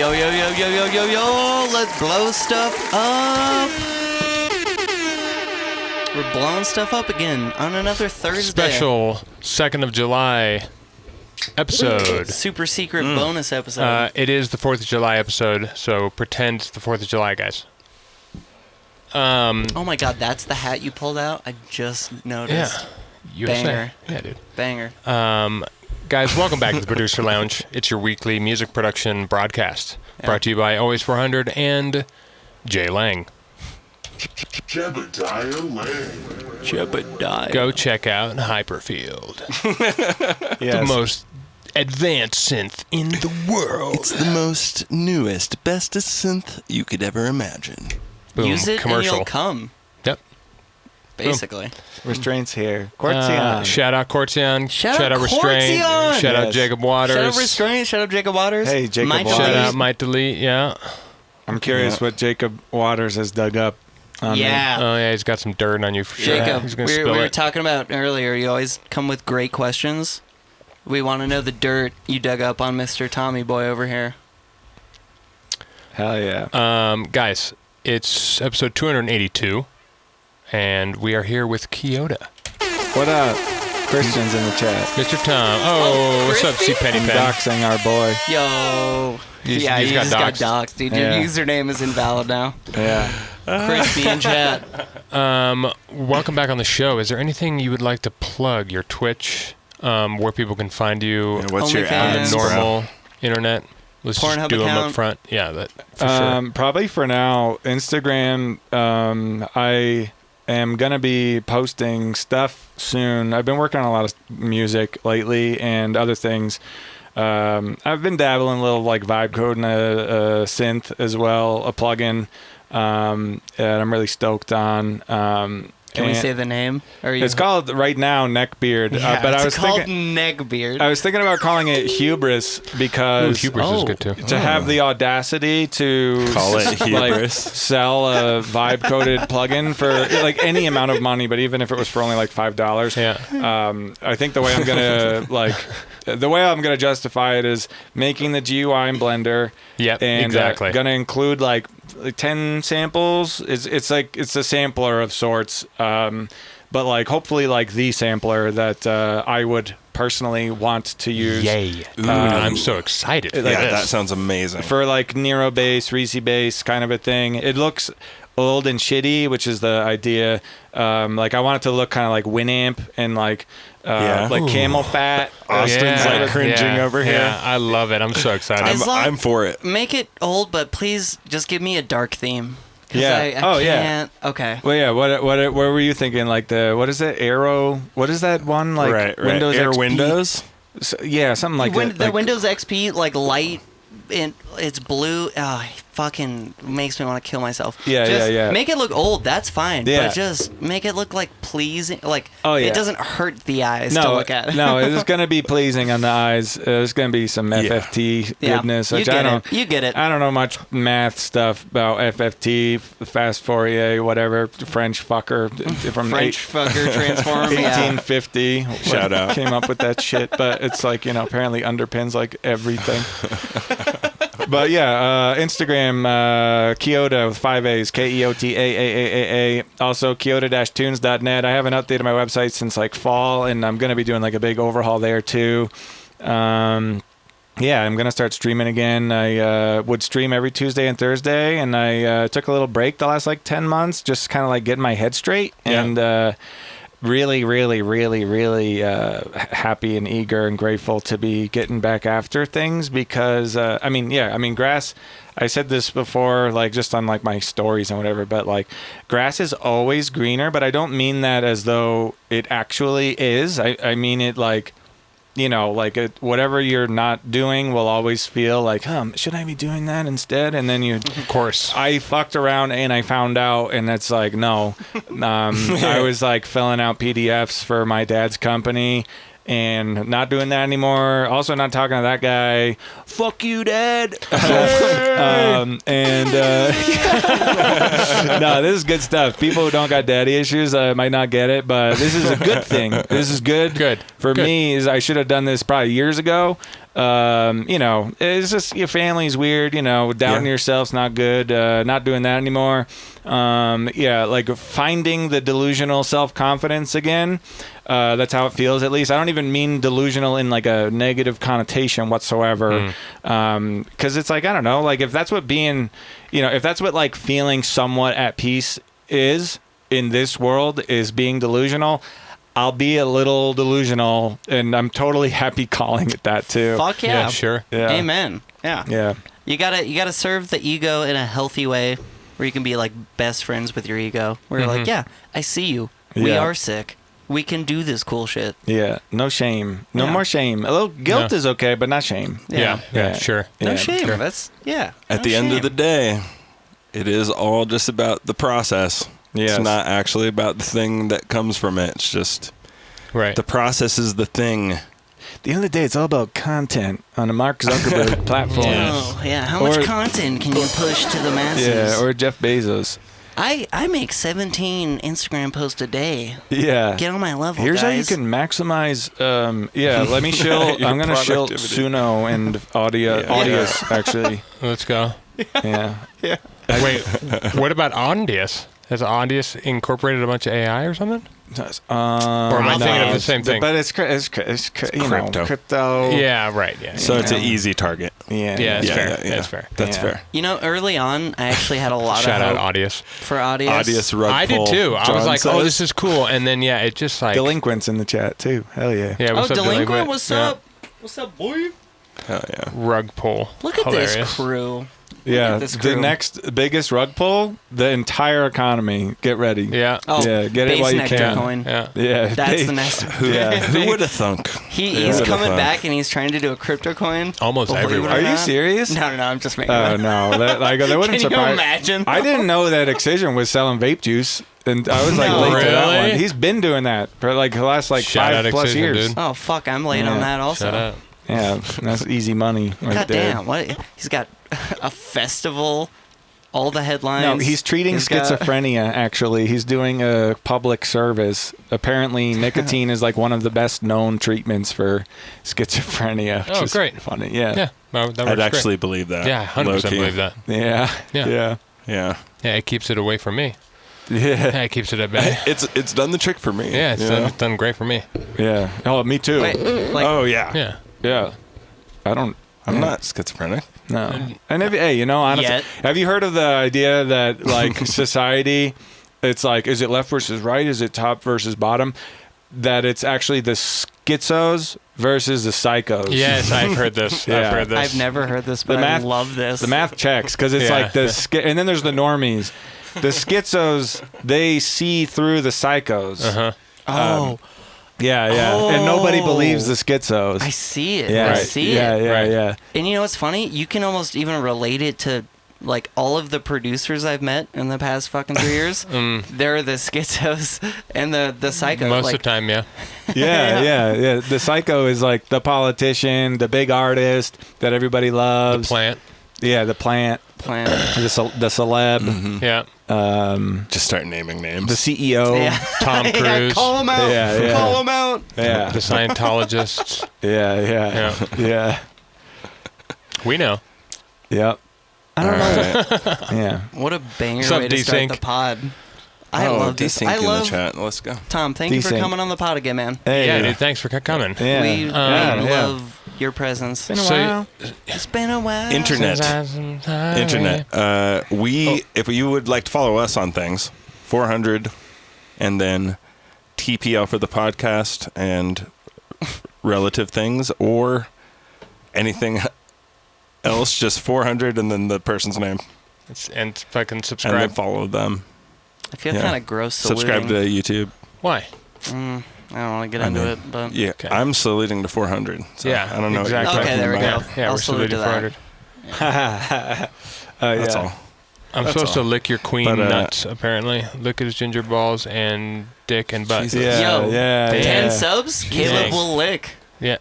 Yo, yo, yo, yo, yo, yo, yo, let's blow stuff up. We're blowing stuff up again on another Thursday. Special 2nd of July episode. Super secret bonus episode. It is the 4th of July episode, so pretend it's the 4th of July, guys. Oh my god, that's the hat you pulled out? I just noticed. Yeah. Banger. Yeah, dude. Banger. Guys, welcome back to the Producer Lounge. It's your weekly music production broadcast. Brought to you by Always 400 and Jay Lang. Jebediah. Go check out Hyperfield. Yes. The most advanced synth in the world. It's the most newest, bestest synth you could ever imagine. Boom. Use it Commercial. and you'll come. Yep. Basically. Restraints here. Quartzion. Shout out Quartzion. Shout out Restraint. Quartzion. Shout out Yes. Jacob Waters. Shout out Restraint. Shout out Jacob Waters. Hey, Jacob Mike Waters. Shout Delete. out Mike Delete. Yeah. I'm curious what Jacob Waters has dug up on me. Yeah. Oh, yeah, he's got some dirt on you for sure. Jacob, He's going we to spill were it. talking about earlier, you always come with great questions. We want to know the dirt you dug up on Mr. Tommy Boy over here. Hell yeah. Guys, it's episode 282, and we are here with Keota. What up? Christian's in the chat. Mr. Tom. Oh, what's up, Crispy? C. Penny I'm Pen? doxing our boy. Yo. He's you got just got doxed. doxed, dude. Yeah. Your username is invalid now. Yeah. Crispy in chat. Welcome back on the show. Is there anything you would like to plug? Your Twitch, where people can find you? Yeah, what's your OnlyFans. ads, bro? Normal internet? Let's Pornhub just do them account? up front. Yeah, that for sure. Probably for now, Instagram. I am going to be posting stuff soon. I've been working on a lot of music lately and other things. I've been dabbling a little like vibe code and a synth as well, a plugin, and I'm really stoked on. Can we say the name? Or you... It's called right now Neckbeard, Yeah, but it's I was called thinking Neckbeard. I was thinking about calling it Hubris because Hubris is good too. to have the audacity to Call it like hubris. sell a vibe coded plugin for like any amount of money, but even if it was for only like $5. Yeah. I think the way I'm gonna justify it is making the GUI in Blender. Yep, and exactly. Gonna include like 10 samples. It's a sampler of sorts. But like hopefully like the sampler that I would personally want to use. Yay. I'm so excited. Like Yeah, this. that sounds amazing. For like Nero bass, Reese bass kind of a thing. It looks old and shitty, which is the idea. Like I want it to look kind of like Winamp and like like camel fat. Austin's like cringing over here. Yeah, I love it. I'm so excited. As long- I'm for it. Make it old, but please just give me a dark theme. 'Cause Yeah. I Oh, yeah. can't. Okay. Well, yeah. What were you thinking? Like what is it? Arrow? What is that one? Like Right. Windows Air XP? Windows. So, yeah, something like that. The Like, Windows XP, like light, and it's blue. Oh, it fucking makes me want to kill myself. Yeah, just yeah. Make it look old. That's fine. Yeah. But just make it look like pleasing. Like Oh, yeah. it doesn't hurt the eyes to No, look at. no, it's gonna be pleasing on the eyes. There's gonna be some FFT Yeah. goodness, You which get I don't. it. You get it. I don't know much math stuff about FFT, fast Fourier, whatever, French fucker from French fucker transform. Yeah. 1850. Shout out. Came up with that shit, but it's like apparently underpins like everything. But yeah, Instagram, Keota with 5 A's, KEOTAAAA. Also, Keota-tunes.net. I haven't updated my website since like fall, and I'm going to be doing like a big overhaul there too. Yeah, I'm going to start streaming again. I would stream every Tuesday and Thursday, and I took a little break the last like 10 months, just kind of like getting my head straight. Yeah. And really, really, really, really happy and eager and grateful to be getting back after things because, grass, I said this before, like just on like my stories and whatever, but like grass is always greener, but I don't mean that as though it actually is. I mean it like, whatever you're not doing will always feel like, should I be doing that instead? And then Of course. I fucked around and I found out, and it's like, no. I was like filling out PDFs for my dad's company and not doing that anymore. Also not talking to that guy. Fuck you, Dad. No, this is good stuff. People who don't got daddy issues might not get it, but this is a good thing. This is good. Good. For Good. me, is I should have done this probably years ago. it's just your family's weird, doubting yourself's not good, not doing that anymore. Like finding the delusional self-confidence again. That's how it feels, at least. I don't even mean delusional in like a negative connotation whatsoever. Because it's like, I don't know, like if that's what being, if that's what like feeling somewhat at peace is in this world, is being delusional, I'll be a little delusional, and I'm totally happy calling it that too. Fuck yeah. Yeah, sure. Yeah. Amen. Yeah. Yeah. You gotta serve the ego in a healthy way, where you can be like best friends with your ego. Where you're like, yeah, I see you. We Yeah. are sick. We can do this cool shit. Yeah. No shame. No Yeah. more shame. A little guilt No. is okay, but not shame. Yeah, sure. No Yeah. shame. Sure. That's At no the end of shame. the day, it is all just about the process. Yes. It's not actually about the thing that comes from it. It's just Right. the process is the thing. At the end of the day, it's all about content on a Mark Zuckerberg platform. Yeah. Oh, yeah. How much Or- content can you push to the masses? Yeah, or Jeff Bezos. I make 17 Instagram posts a day. Yeah. Get on my level, Here's how you guys. can maximize. Let me shill. Your I'm gonna shill productivity. Suno and Audius actually. Let's go. Yeah. Wait, what about Audius? Has Audius incorporated a bunch of AI or something? Or am I thinking of the same thing? But it's crypto. crypto. Yeah, right. Yeah. So it's an Yeah. easy target. Yeah. Yeah, that's Yeah, fair. yeah, yeah. That's fair. That's Yeah. fair. You know, early on, I actually had a lot Shout of out hope Audius. for Audius. Audius rug I did pull, too. I was John like, oh, says. this is cool. And then, yeah, it just like. Delinquents in the chat too. Hell yeah. Yeah, Oh, what's up, Delinquent, what's Yeah. up? What's up, boy? Hell yeah. Rug pull. Look at Hilarious. this crew. Yeah. this The crew. next biggest rug pull, the entire economy. Get ready. Yeah. Oh, Yeah, get it base while you nectar can. coin. Yeah. Yeah. That's the next. Who would have thunk? He's Yeah. coming Fun. back and he's trying to do a crypto coin. Almost Believe it everywhere. or Are you not. serious? No, I'm just making Oh that. no, that wouldn't Can you surprise. imagine? I didn't know that Excision was selling vape juice, and I was like No. late to that Really? one. He's been doing that for like the last like Shout out 5+ Excision, years. dude. Oh fuck, I'm late Yeah. on that also. Shut up. Yeah, that's easy money right God there. damn, what? He's got a festival, all the headlines. No, he's treating He's got- schizophrenia. Actually, he's doing a public service. Apparently, nicotine is like one of the best known treatments for schizophrenia. which Oh, is great. Funny, yeah, Yeah. Well, that I'd works actually believe that. great. Yeah, 100% Low-key. believe that. yeah, Yeah. yeah, Yeah. Yeah, it keeps it away from me. yeah, Yeah, it keeps it at bay. It's done the trick for me. Yeah, it's you know? done great for me. yeah. Oh, me too. Wait, like, Oh yeah. Yeah. Yeah, I don't. I'm not schizophrenic. No. And if, hey, honestly, Yet. have you heard of the idea that like society, it's like, is it left versus right? Is it top versus bottom? That it's actually the schizos versus the psychos. Yes, I've heard this. Yeah. I've heard this. I've never heard this, but math- I love this. The math checks because it's Yeah. like and then there's the normies. The schizos, they see through the psychos. Uh-huh. Oh, Yeah. And nobody Oh. believes the schizos. I see it. yeah, I see yeah, it. Yeah, Right. yeah. And you know what's funny? You can almost even relate it to like all of the producers I've met in the past fucking 3 years. They're the schizos and the psycho. Most like, of the time, yeah. Yeah. The psycho is like the politician, the big artist that everybody The loves. plant. Yeah, the plant, plan. the celeb, Yeah. Just start naming names. the CEO. Yeah. Tom Yeah, Cruise. call him out. Yeah. Call him out. Yeah, The Scientologists. yeah. We know. Yep. I don't know. Yeah. What a banger What's up, way to start D-Sync? the pod. I love this. desync I in love the chat. Let's go. Tom. Thank you for D-Sync. coming on the pod again, man. Hey. Yeah, dude. Thanks for coming. Yeah. We yeah. love your presence. Been a So- while. It's been a while. Internet. Internet. If you would like to follow us on things, 400, and then TPL for the podcast and relative things, or anything else, just 400 and then the person's name, And fucking and then subscribe. follow them. I feel Yeah. kind of gross Subscribe to saluting. YouTube. Why? I don't want to get I into know. it, but Yeah, Okay. I'm saluting to 400. So Yeah, I don't know. exactly. What you're Okay, talking there we about. go. Yeah, I'll we're salute to saluting that. 400. That's yeah. all. I'm That's supposed to all. lick your queen But, nuts, apparently. Lick at his ginger balls and dick and butt. Jesus. Yeah, Yo, yeah, 10 yeah. subs, Caleb Thanks. will lick. Yeah.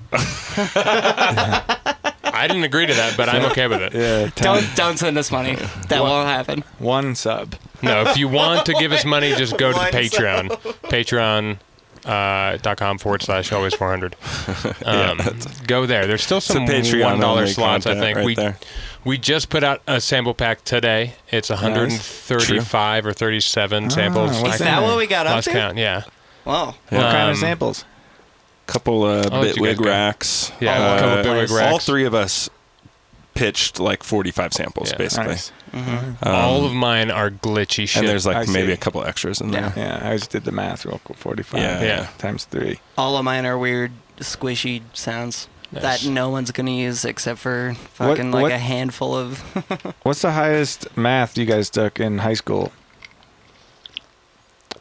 I didn't agree to that, but I'm okay with it. Yeah, Don't send us money. That won't happen. one sub. No, if you want to give us money, just go to One Patreon. Patreon. patreon.com/always400. Go there. There's still some Patreon $1 only slots, I content think. right there. We just put out a sample pack today. It's 135 or 37 samples. what's Is in that there? what we got up Lost to? count, yeah. Wow. What kind of Um, samples? Couple let you guys Bitwig go. racks. Yeah, a couple Bitwig racks. All three of us pitched like 45 samples, Yeah. basically. Nice. All of mine are glitchy shit. And there's I like maybe see. a couple extras in there. Yeah, I just did the math real quick. 45 Yeah. times 3. All of mine are weird, squishy sounds Nice. that no one's gonna use except for fucking what- like a handful of. What's the highest math you guys took in high school?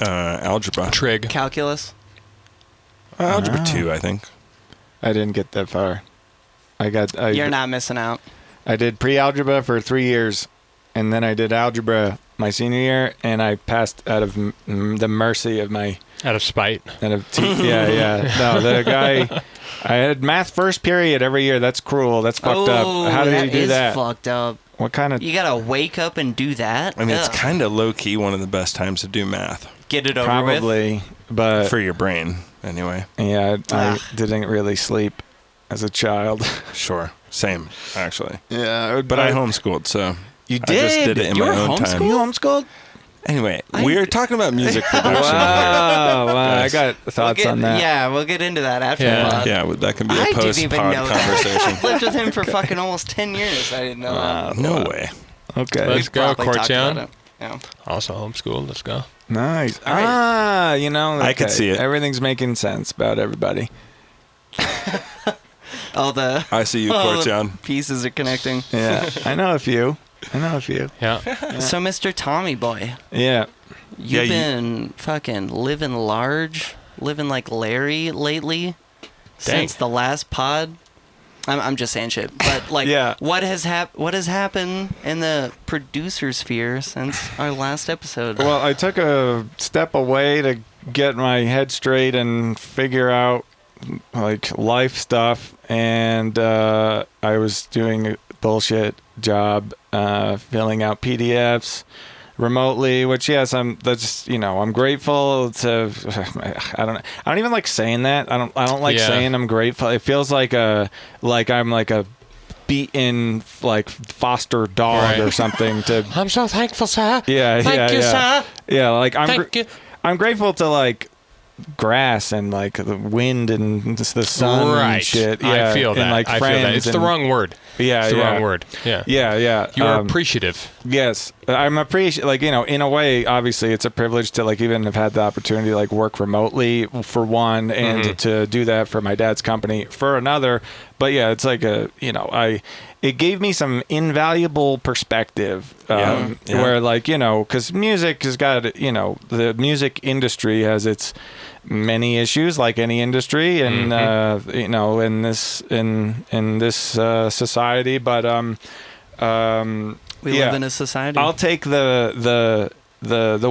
Algebra. Trig. Calculus. Algebra 2, I think. I didn't get that far. You're not missing out. I did pre-algebra for 3 years, and then I did algebra my senior year, and I passed out of the mercy of my Out of spite. yeah. No, the guy. I had math first period every year. That's cruel. That's fucked up. How did he do is that? Fucked up. What kind of You gotta wake up and do that. I mean, it's Ugh. kind of low key one of the best times to do math Get it over with. probably? But for your brain, anyway. yeah, I Ah. didn't really sleep as a child. Sure. Same, actually. Yeah, But I homeschooled, so You I just did it in You my were own time. You homeschooled? Anyway, we're talking about music production. Wow, I got thoughts on that. Yeah, we'll get into that after Yeah. the pod. Yeah, well, that can be a I didn't post-pod even know conversation. that. I lived with him for fucking almost 10 years. I didn't know that. No way. Okay. Let's We've go, probably talked about Courttown. it. Yeah. Also homeschooled. Let's go. Nice. All right. Ah, you know, I could okay. see it. Everything's making sense about everybody. All the I see you, all the Courttown. pieces are connecting. Yeah, I know a few. Yeah. So, Mr. Tommy Boy, Yeah. Yeah, you've you- been fucking living large, living like Larry lately since the last pod. I'm just saying shit, but like, Yeah. what has happened in the producer sphere since our last episode? Well, I took a step away to get my head straight and figure out like life stuff, and I was doing a bullshit job filling out PDFs remotely, which yes, I'm grateful to. I don't even like saying that. I don't like saying I'm grateful. It feels like I'm like a beaten like foster dog or something. To I'm so thankful, sir. yeah, Thank you, sir. yeah. Like Thank you. I'm grateful to like grass and like the wind and just the sun Right. and shit. Yeah, I feel that. And, like, I feel that. friends It's the and- wrong word. Yeah, It's the yeah. wrong word. Yeah. Yeah. You are appreciative. Yes, I'm like, in a way, obviously, it's a privilege to like even have had the opportunity to like work remotely for one, and to do that for my dad's company for another. But yeah, it's like it gave me some invaluable perspective, where like because music has got the music industry has its many issues like any industry, and in this society, but we live in a society. I'll take the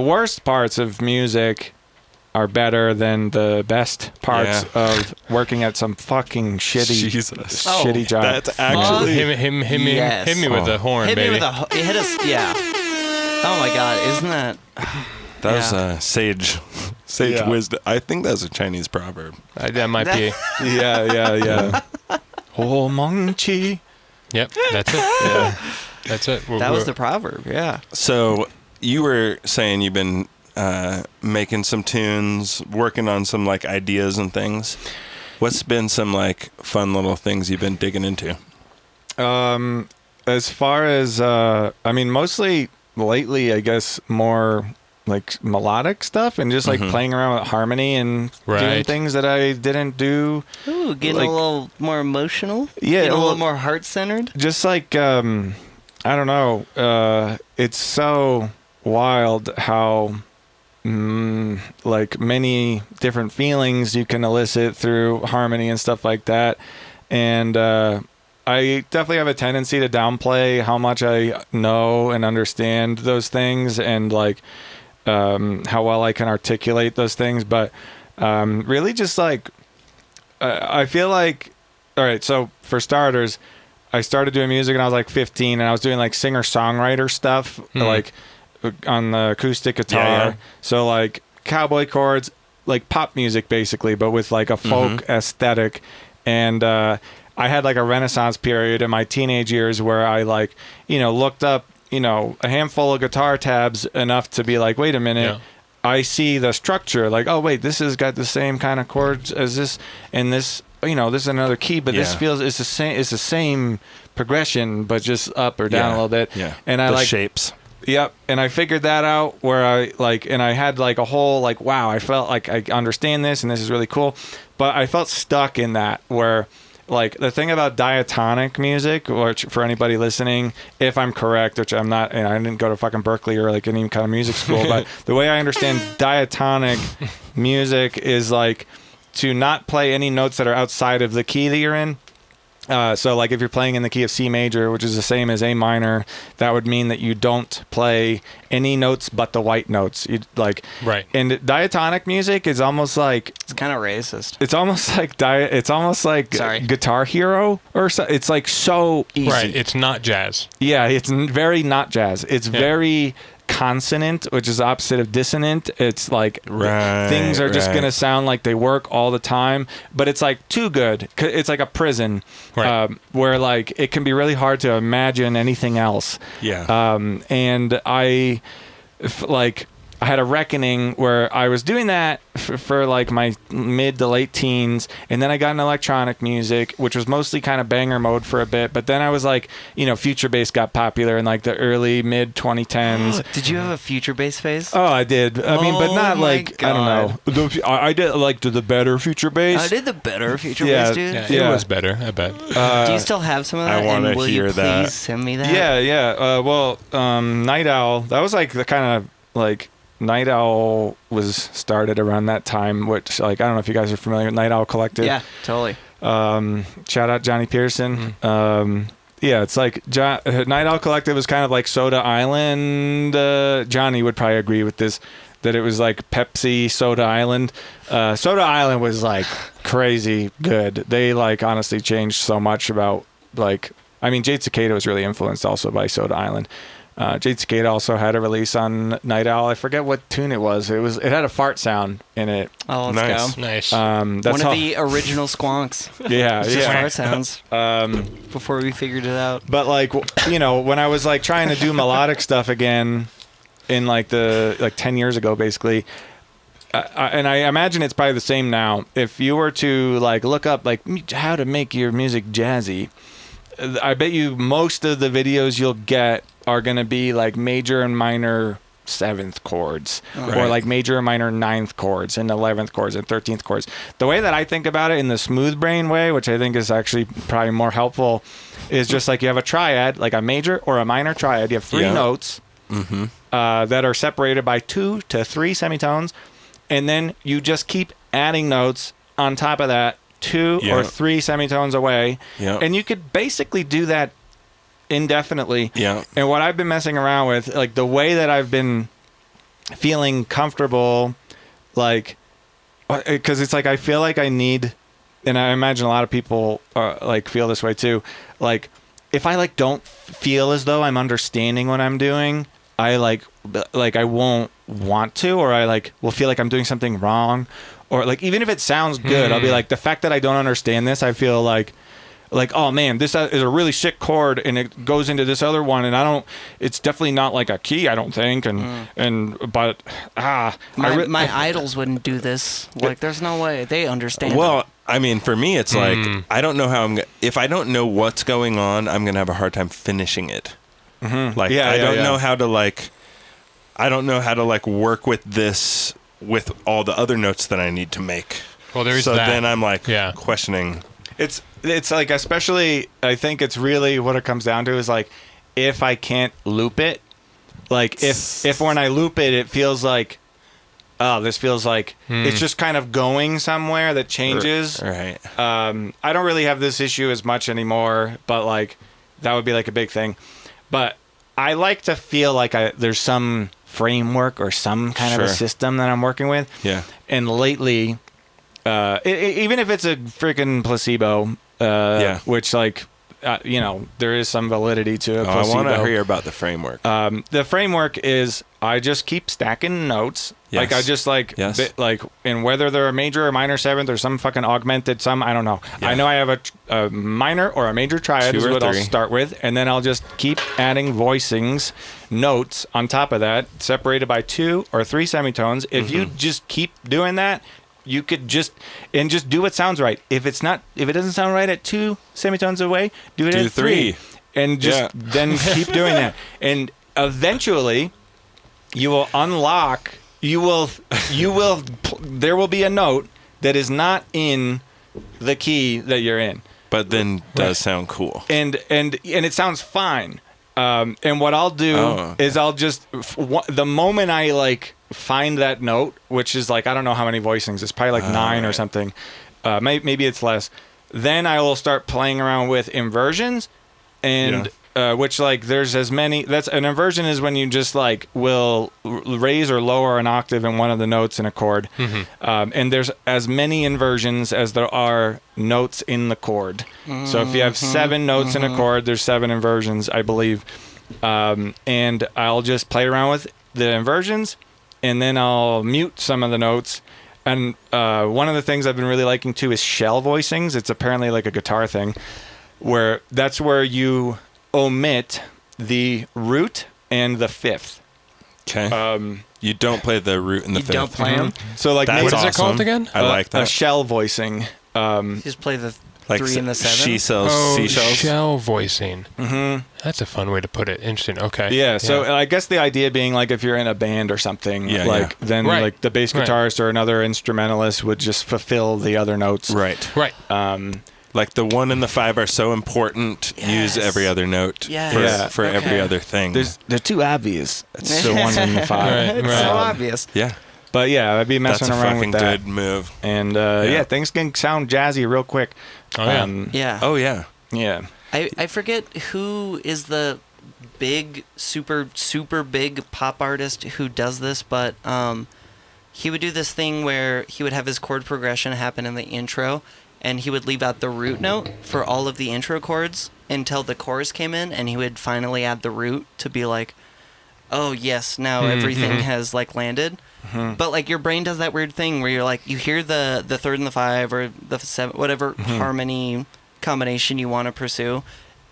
worst parts of music are better than the best parts of working at some fucking shitty job. That's actually Hit me with the horn, Hit baby. me with a hit us, yeah. Oh my god, isn't that? that was sage Yeah. wisdom. I think that's a Chinese proverb. That might be. yeah. Oh, Mongchi. Yep. That's it. Yeah. That's it. That was the proverb, yeah. So you were saying you've been making some tunes, working on some like ideas and things. What's been some like fun little things you've been digging into? As far as mostly lately, I guess more like melodic stuff and just like playing around with harmony and doing Right. things that I didn't do. Ooh, getting Like- a little more emotional. Yeah, getting a well- little more heart centered. Just like I don't know, it's so wild how like many different feelings you can elicit through harmony and stuff like that. And I definitely have a tendency to downplay how much I know and understand those things, and like how well I can articulate those things. But really just like I feel like, all right, so for starters, I started doing music when I was like 15, and I was doing like singer-songwriter stuff, like on the acoustic guitar. Yeah. So like cowboy chords, like pop music basically, but with like a folk aesthetic. And I had like a renaissance period in my teenage years where I like, looked up, a handful of guitar tabs enough to be like, wait a minute. Yeah. I see the structure, like, oh wait, this has got the same kind of chords as this, and this, this is another key, but this feels it's the same progression, but just up or down a little bit. Yeah. And I the like shapes. Yep. And I figured that out where I like, and I had like a whole like, wow, I felt like I understand this and this is really cool, but I felt stuck in that where. Like the thing about diatonic music, which for anybody listening, if I'm correct, which I'm not, I didn't go to fucking Berkeley or like any kind of music school, but the way I understand diatonic music is like to not play any notes that are outside of the key that you're in. So like if you're playing in the key of C major, which is the same as A minor, that would mean that you don't play any notes but the white notes. Right. And diatonic music is almost like It's kind of racist. it's almost like Sorry. Guitar Hero or so. It's like so easy. Right. It's not jazz. Yeah, it's very not jazz. It's very consonant, which is the opposite of dissonant. It's like things are just going to sound like they work all the time, but it's like too good. It's like a prison where like it can be really hard to imagine anything else. Yeah. And I had a reckoning where I was doing that for like my mid to late teens, and then I got into electronic music, which was mostly kind of banger mode for a bit. But then I was like, future bass got popular in like the early mid 2010s. Did you have a future bass phase? Oh, I did. I mean, but not my like I don't know. I did like the better future bass. I did the better future Yeah, bass, dude. Yeah, it was better, I bet. Do you still have some of that? I wanna and will hear you that. please send me that? Yeah. Well, Night Owl. That was like the kind of like. Night Owl was started around that time, which like I don't know if you guys are familiar with Night Owl Collective. Yeah, totally. Shout out Johnny Pearson. Yeah, it's like Night Owl Collective was kind of like Soda Island. Johnny would probably agree with this, that it was like Pepsi Soda Island. Soda Island was like crazy good. They like honestly changed so much about like, I mean, Jade Cicada was really influenced also by Soda Island. Jade Cicada also had a release on Night Owl. I forget what tune it was. It had a fart sound in it. Oh, let's Nice. go. Nice. That's One of the original squonks. yeah, It's just yeah. fart sounds. Before we figured it out. But like, when I was like trying to do melodic stuff again in like 10 years ago, basically, and I imagine it's probably the same now. If you were to like look up like how to make your music jazzy, I bet you most of the videos you'll get are going to be like major and minor 7th chords or like major and minor 9th chords and 11th chords and 13th chords. The way that I think about it in the smooth brain way, which I think is actually probably more helpful, is just like you have a triad, like a major or a minor triad. You have 3 notes that are separated by 2 to 3 semitones, and then you just keep adding notes on top of that 2 or 3 semitones away. And you could basically do that indefinitely. And what I've been messing around with, like the way that I've been feeling comfortable, like, because it's like I feel like I need, and I imagine a lot of people like feel this way too, like if I like don't feel as though I'm understanding what I'm doing, I like I won't want to, or I like will feel like I'm doing something wrong, or like even if it sounds good, I'll be like, the fact that I don't understand this, I feel like, oh man, this is a really sick chord and it goes into this other one, and it's definitely not like a key, I don't think, but my idols wouldn't do this. Like, there's no way they understand. Well, I mean, for me, it's like I don't know how if I don't know what's going on, I'm gonna have a hard time finishing it. Like, I don't know how to like, I don't know how to like work with this with all the other notes that I need to make. Well, there's so that. then I'm like questioning. It's like, especially, I think it's really what it comes down to is like, if I can't loop it, like if when I loop it, it feels like, oh, this feels like it's just kind of going somewhere that changes. Right. I don't really have this issue as much anymore, but like that would be like a big thing. But I like to feel like there's some framework or some kind of a system that I'm working with. Yeah. And lately, even if it's a freaking placebo, which like, there is some validity to a placebo. I want to hear about the framework. The framework is I just keep stacking notes. Yes. Like I just Yes. and whether they're a major or minor seventh or some fucking augmented I don't know. Yeah. I know I have a minor or a major triad 2 is or what I'll 3. start with, and then I'll just keep adding voicings, notes on top of that, separated by 2 or 3 semitones. If you just keep doing that, you could just do what sounds right. If it doesn't sound right at 2 semitones away, do it Do at 3. 3. And just then keep doing that. And eventually you will unlock there will be a note that is not in the key that you're in, But then does sound cool. and it sounds fine. And what I'll do is I'll just the moment I like find that note, which is like I don't know how many voicings, it's probably like 9 or something, maybe it's less, then I will start playing around with inversions, and which like there's as many. That's an inversion is when you just like will raise or lower an octave in one of the notes in a chord, and there's as many inversions as there are notes in the chord. So if you have 7 notes in a chord, there's 7 inversions, I believe. And I'll just play around with the inversions, and then I'll mute some of the notes. And one of the things I've been really liking too is shell voicings. It's apparently like a guitar thing, where that's where you omit the root and the fifth. Okay. You don't play the root and the fifth. You don't play them. So like That's What is it awesome. called again? I like a that. shell voicing. You just play the Like 3 and the 7. She sells seashells. Shell voicing. That's a fun way to put it. Interesting. Okay. Yeah, so I guess the idea being like if you're in a band or something, then Right. like the bass Right. guitarist or another instrumentalist would just fulfill the other notes. Right. Right. Like the 1 and the 5 are so important. Use Yes. every other note Yes. for every Okay. other thing. They're too obvious. It's the 1 and the 5. Right, It's right. so obvious. yeah. But yeah, I'd be That's messing a around fucking with that. good move. And Yeah. things can sound jazzy real quick. Oh, yeah. Yeah. Oh, yeah. Yeah. I forget who is the big, super big pop artist who does this, but he would do this thing where he would have his chord progression happen in the intro, and he would leave out the root note for all of the intro chords until the chorus came in, and he would finally add the root to be like, oh yes, now everything has like landed. But like your brain does that weird thing where you're like, you hear the 3rd and the 5 or the 7, whatever harmony combination you want to pursue,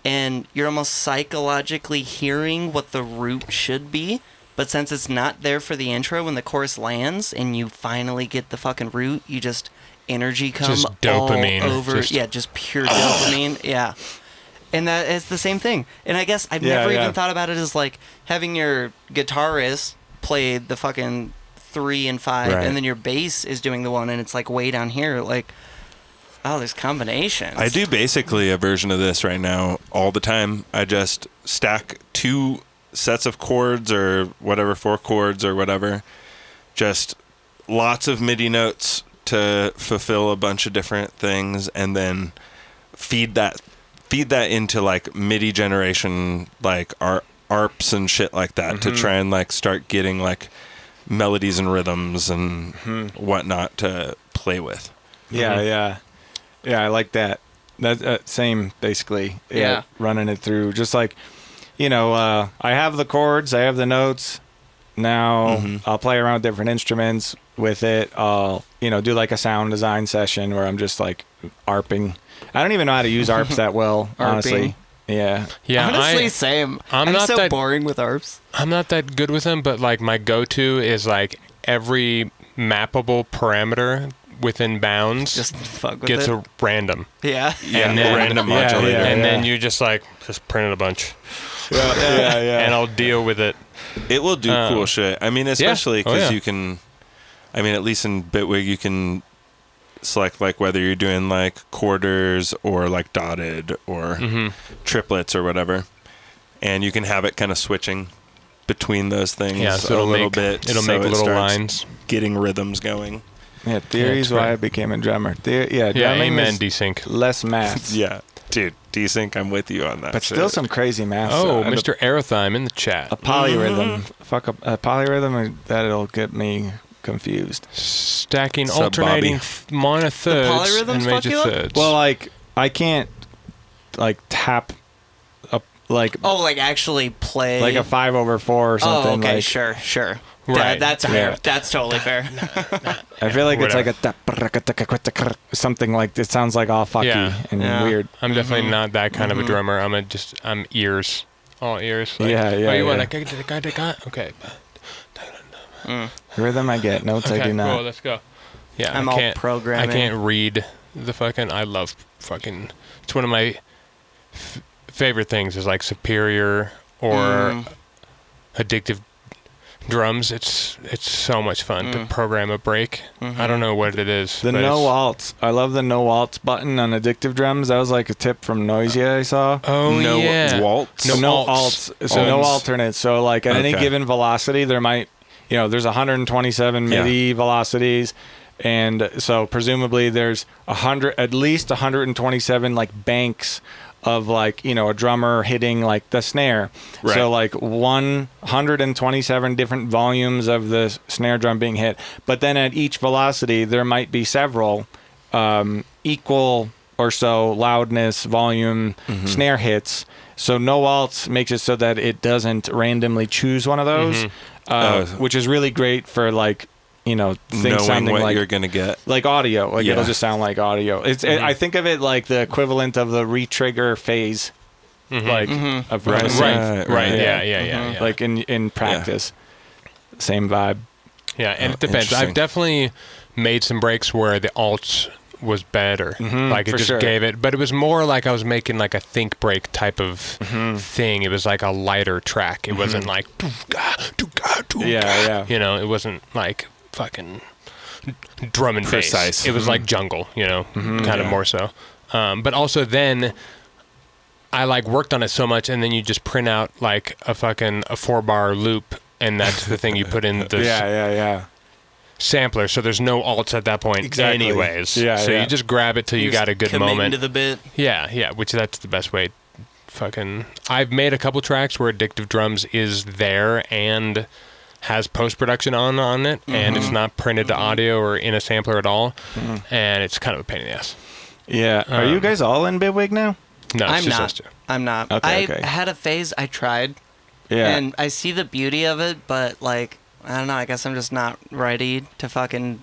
and you're almost psychologically hearing what the root should be. But since it's not there for the intro, when the chorus lands and you finally get the fucking root, you just energy come Just dopamine. all over. Just- just pure dopamine. Yeah. And that is the same thing. And I guess I've Yeah, never yeah. even thought about it as like having your guitarist play the fucking 3 and 5, Right. and then your bass is doing the 1, and it's like way down here. Like, oh, there's combinations. I do basically a version of this right now all the time. I just stack 2 sets of chords or whatever, 4 chords or whatever. Just lots of MIDI notes to fulfill a bunch of different things, and then feed that into like MIDI generation, like ARPs and shit like that, to try and like start getting like melodies and rhythms and whatnot to play with. Yeah. I like that. That same basically. Yeah. Running it through, just like, I have the chords, I have the notes. Now I'll play around with different instruments with it. I'll do like a sound design session where I'm just like ARPing. I don't even know how to use ARPs that well, honestly. Yeah. Yeah. Honestly, same. I'm I'm not so that- boring with ARPs. I'm not that good with them, but like my go-to is like every mappable parameter within bounds Just fuck with gets it. a random. Yeah. And then, Random Yeah, modulator. yeah. and then you just print it a bunch, Yeah. and I'll deal with it. It will do cool shit. I mean, especially Oh, because yeah. you can, I mean, at least in Bitwig, you can select like whether you're doing like quarters or like dotted or triplets or whatever. And you can have it kind of switching between those things Yeah, so a it'll little make, bit. It'll so make it little starts lines. getting rhythms going. Yeah, theory's it's why great. I became a drummer. Yeah, drumming amen, is desync. less math. Yeah. Dude, desync, I'm with you on that. But still shit. some crazy math. Oh, And Mr. Aerothyme in the chat. a polyrhythm. Fuck a polyrhythm, that'll get me confused. Stacking Sub alternating Bobby. minor thirds polyrhythms and fuck major you up? thirds. Well, like I can't like tap like like actually play like a 5/4 or something. Oh, okay, like, sure. Right. That's fair. Yeah. That's totally fair. I feel like Whatever. it's like something like it sounds like all fucky and Yeah. weird. I'm definitely not that kind of a drummer. I'm ears, all ears. Like, Yeah, Oh, you want yeah. okay. Rhythm I get, notes I Okay, do not. cool. Let's go. Yeah, I'm I all can't, programming. I can't read the fucking. I love fucking. It's one of my favorite things. Is like Superior or Addictive drums. It's so much fun to program a break. I don't know what it is. The but no it's- alts. I love the no alts button on Addictive drums. That was like a tip from Noisia I saw. Oh no yeah. waltz. So no alts. alts. So no Alts. alternates. So like at any Okay. given velocity, there might, there's 127 Yeah. MIDI velocities, and so presumably there's at least 127 like banks of like a drummer hitting like the snare. Right. So like 127 different volumes of the snare drum being hit, but then at each velocity there might be several equal or so loudness, volume snare hits. So no alts makes it so that it doesn't randomly choose one of those, which is really great for like things Knowing sounding what like you're gonna get. like audio. Like Yeah. it'll just sound like audio. I think of it like the equivalent of the retrigger phase, like of Right. a synth. Right. Yeah. Yeah. Like in practice, same vibe. Yeah, and it depends. Interesting. I've definitely made some breaks where the alts was better. Like it for just sure. gave it, but it was more like I was making like a think break type of thing. It was like a lighter track. It wasn't like Yeah. it wasn't like fucking drum and Precise. bass. It was like jungle, kind of more so. But also then I like worked on it so much, and then you just print out like a 4-bar loop, and that's the thing you put in the Yeah. sampler, so there's no alts at that point Exactly. anyways. Yeah, so yeah. you just grab it till you got a good Committing moment. to the bit. Yeah, which that's the best way. I've made a couple tracks where Addictive Drums is there and has post-production on it, and it's not printed to audio or in a sampler at all, and it's kind of a pain in the ass. Yeah. Are you guys all in Bidwig now? No, it's I'm just not. us two. I'm not. Okay, I okay. had a phase. I tried, Yeah. and I see the beauty of it, but like I don't know. I guess I'm just not ready to fucking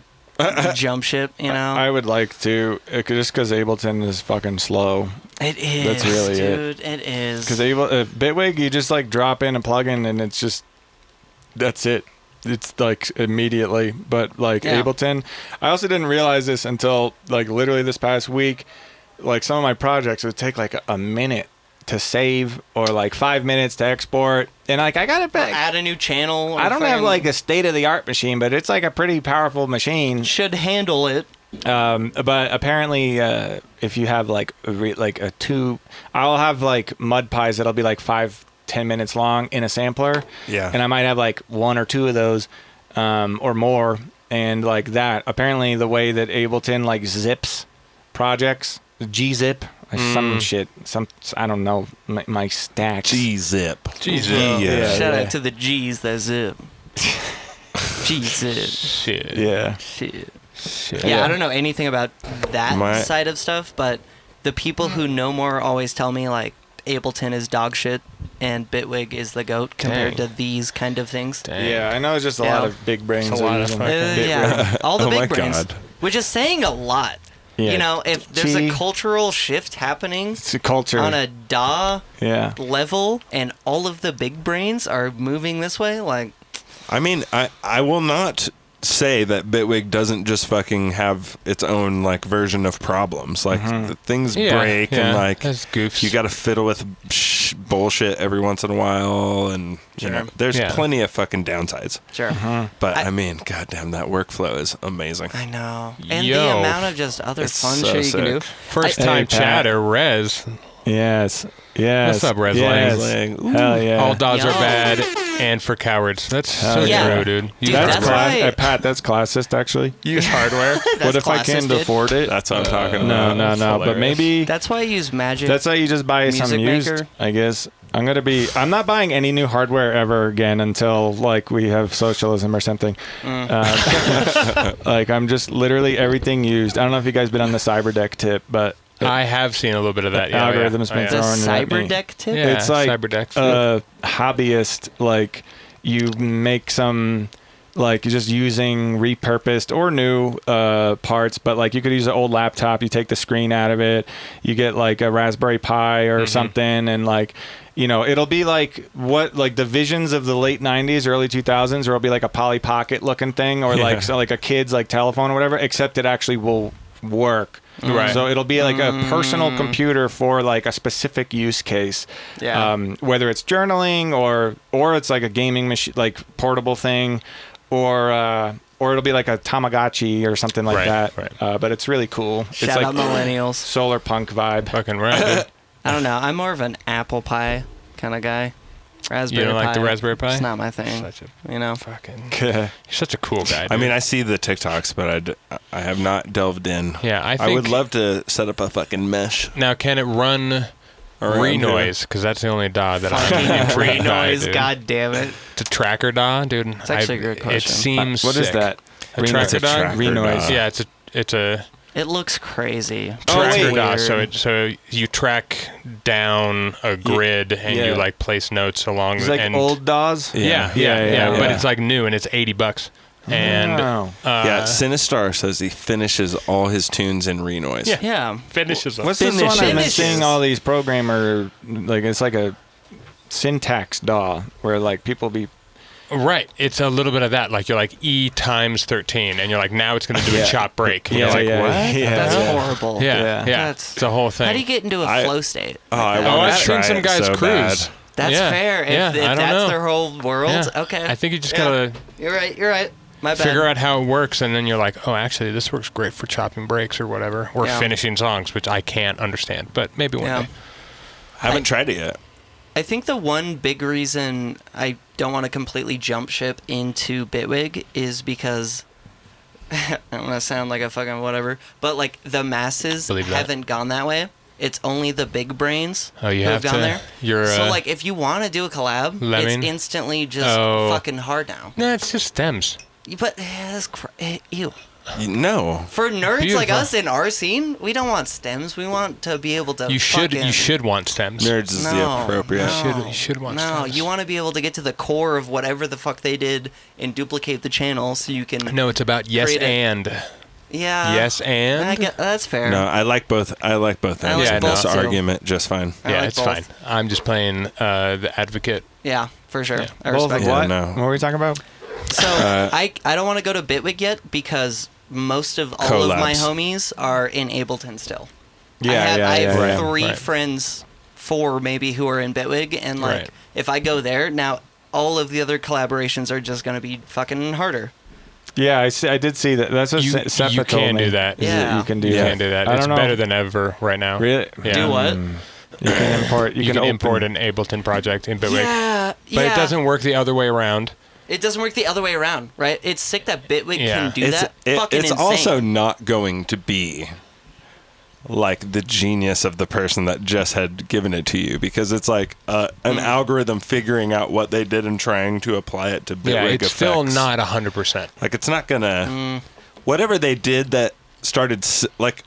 jump ship. I would like to, just because Ableton is fucking slow. It is. That's really it. dude. It is. Because Bitwig, you just like drop in a plugin and it's just, that's it. It's like immediately. But like Yeah. Ableton, I also didn't realize this until like literally this past week. Like some of my projects would take like a minute to save or like 5 minutes to export. And like I got it back. Add a new channel. or I don't have fucking- like a state of the art machine, but it's like a pretty powerful machine. should handle it. But apparently, if you have like a two, I'll have like mud pies that'll be like 5-10 minutes long in a sampler. Yeah. And I might have like one or two of those, or more, and like that. Apparently, the way that Ableton like zips projects, G-zip, some shit, I don't know, my stacks. G-zip. G-zip. Yeah. Shout out to the G's that zip. G-zip. Shit. Yeah. Shit. Shit. Yeah, I don't know anything about that My- side of stuff, but the people who know more always tell me like Ableton is dog shit and Bitwig is the goat compared Dang. to these kind of things. Dang. Yeah, I know it's just a Yeah. lot of big brains. It's a lot are of using fucking- Bitwig. Yeah, all the Oh my big brains, God. which is saying a lot. Yeah. You know, if there's Gee. a cultural shift happening It's a culture. on a DAW Yeah. level and all of the big brains are moving this way, like, I mean, I will not say that Bitwig doesn't just fucking have its own like version of problems. Like the things break and like that's goofs. you got to fiddle with bullshit every once in a while, and you know, there's Yeah. plenty of fucking downsides. sure. But I- I mean, goddamn, that workflow is amazing. I know. And Yo. the amount of just other It's fun so shit you can do. sick. First Hey, time Pat. chatter, Rez. Yes. Yes. What's up, Rez Yes. Lang? Ooh. Hell yeah. All dogs Yo. are bad and for cowards. That's so Hell yeah. true, dude. Dude, That's that's class. right. Pat, that's classist, actually. use hardware. What if I can't classist, afford it? That's what I'm talking No, about. no, That's no. But hilarious. maybe That's why I use Magic. that's how you just buy some Music used, Maker. I guess. I'm not buying any new hardware ever again until like we have socialism or something. Like I'm just literally everything used. I don't know if you guys been on the Cyberdeck tip, but I have seen a little bit of that. Yeah, Algorithm's been The throwing at me. Cyberdeck tip? Yeah, It's like Cyberdeck. hobbyist, like you make some, like you're just using repurposed or new parts, but like you could use an old laptop, you take the screen out of it, you get like a Raspberry Pi or something, and like, you know, it'll be like what, like the visions of the late 90s, early 2000s, or it'll be like a Polly Pocket looking thing, or like so like a kid's like telephone or whatever, except it actually will work. Right. So it'll be like a personal computer for like a specific use case. Yeah. Whether it's journaling or it's like a gaming machine, like portable thing, or it'll be like a Tamagotchi or something like that. Right. But it's really cool. Shout it's like out millennials. solar punk vibe. Fucking right. Dude. I don't know. I'm more of an apple pie kind of guy. Raspberry You don't Pi. like the Raspberry Pi? It's not my thing. Such a You know. fucking. You're such a cool guy. Dude. I mean, I see the TikToks, but I have not delved in. Yeah, I I think. would love to set up a fucking mesh. Now, can it run around Renoise? Because that's the only DAW that Fucking I'm Renoise, god damn it. The tracker DAW, dude. It's actually a great It question. seems. What is sick. that? A tracker DAW. tracker Renoise. DAW. Yeah, it's a It looks crazy. tracker wait. DAW. Weird. So you track down a grid and yeah. you like place notes along. It's like and old DAWs. Yeah, but it's like new and it's $80. And Wow. Yeah, Sinistar says he finishes all his tunes in Renoise. Yeah. Yeah. finishes them. What's this one I've been Finishes. seeing all these programmer, like it's like a syntax DAW where like people be Right. It's a little bit of that. Like you're like E times 13 and you're like, now it's going to do a Yeah. chop break. And Yeah, you're like, yeah, what? yeah. That's Yeah. horrible. Yeah, Yeah. yeah. That's- It's a whole thing. How do you get into a flow state? Oh, I like that? Oh, want I've to seen try some it guys so cruise. bad. That's Yeah. fair. If, Yeah, if I don't that's know. their whole world, Yeah. okay. I think you just Yeah. gotta You're right. You're right. My bad. figure out how it works, and then you're like, oh, actually, this works great for chopping breaks or whatever, or Yeah. finishing songs, which I can't understand, but maybe one Yeah. day. Haven't tried it yet. I think the one big reason I don't want to completely jump ship into Bitwig is because I don't want to sound like a fucking whatever, but like the masses Believe that. haven't gone that way. It's only the big brains Oh, you who have gone to. there. You're So like if you want to do a collab, Lemming? it's instantly just Oh. fucking hard now. no, it's just stems. But ew. No. For nerds like Beautiful. us in our scene, we don't want stems. We want to be able to. You fucking, should want stems. Nerds is the No, appropriate. no, You should want No, stems. you want to be able to get to the core of whatever the fuck they did and duplicate the channel so you can. No, it's about yes Create it. and. Yeah. Yes and. I get, that's fair. No, I like both. I like both I ends like of both this too. argument just fine. I Yeah, like it's both. fine. I'm just playing the advocate. Yeah, for sure. Yeah. I both of respect Yeah, what? no. What were we talking about? it. So I don't want to go to Bitwig yet because most of all of my Collabs. homies are in Ableton still. Yeah, I have, yeah, I have yeah, yeah. three Right. friends, 4 maybe, who are in Bitwig, and like Right. if I go there now, all of the other collaborations are just gonna be fucking harder. Yeah, I did see that. That's what You Seppa told can me, do that. is Yeah. you can do You that. can do that. I It's don't know. better than ever right now. Really? Yeah. Do what? You can import. You can open- import an Ableton project in Bitwig. Yeah, But it doesn't work the other way around. It doesn't work the other way around, right? It's sick that Bitwig Yeah. can do that. Fucking it's insane. also not going to be like the genius of the person that just had given it to you, because it's like an algorithm figuring out what they did and trying to apply it to Bitwig Yeah, it's effects. still not 100%. Like, it's not gonna whatever they did that started like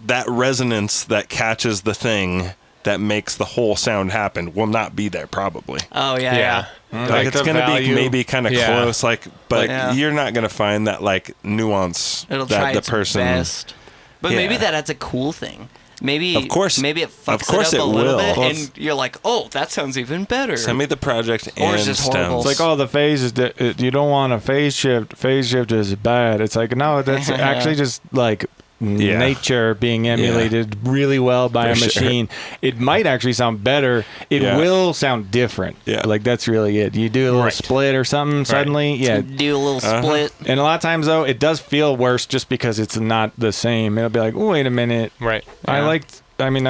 that resonance that catches the thing that makes the whole sound happen will not be there probably. Oh yeah, Yeah. yeah. Like, it's the gonna be value. maybe kind of Yeah. close, like, but Yeah. you're not gonna find that like nuance It'll that try the its person. best. But maybe Yeah. that's a cool thing. Maybe Of course- maybe it fucks of course it up it a little will. bit, Well, and you're like, oh, that sounds even better. Send me the project Or and it's just horrible. stems. It's like, oh, the phases. You don't want a phase shift. Phase shift is bad. It's like, no, that's actually just like Yeah. nature being emulated really well by a For sure. machine. It might actually sound better. It Yeah. will sound different. Yeah. Like, that's really it. You do a little Right. split or something suddenly. Yeah. Do a little split. And a lot of times, though, it does feel worse just because it's not the same. It'll be like, oh, wait a minute. Right. I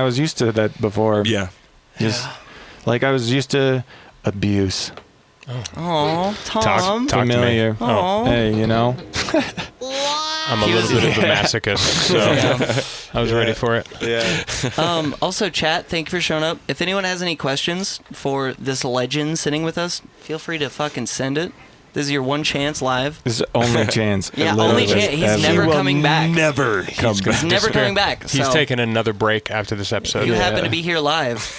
was used to that before. yeah. Just like I was used to abuse. Oh, Tom. Talk Familiar. to me. Oh, Hey, you know? I'm a He was- little bit of a masochist, so I was ready for it. Yeah. Also, chat, thank you for showing up. If anyone has any questions for this legend sitting with us, feel free to fucking send it. This is your one chance live. This is only chance. Yeah, Literally. only chance. He's Ever. never He will coming back. Never come back. He's never coming back. He's so taking another break after this episode You Yeah. happen to be here live.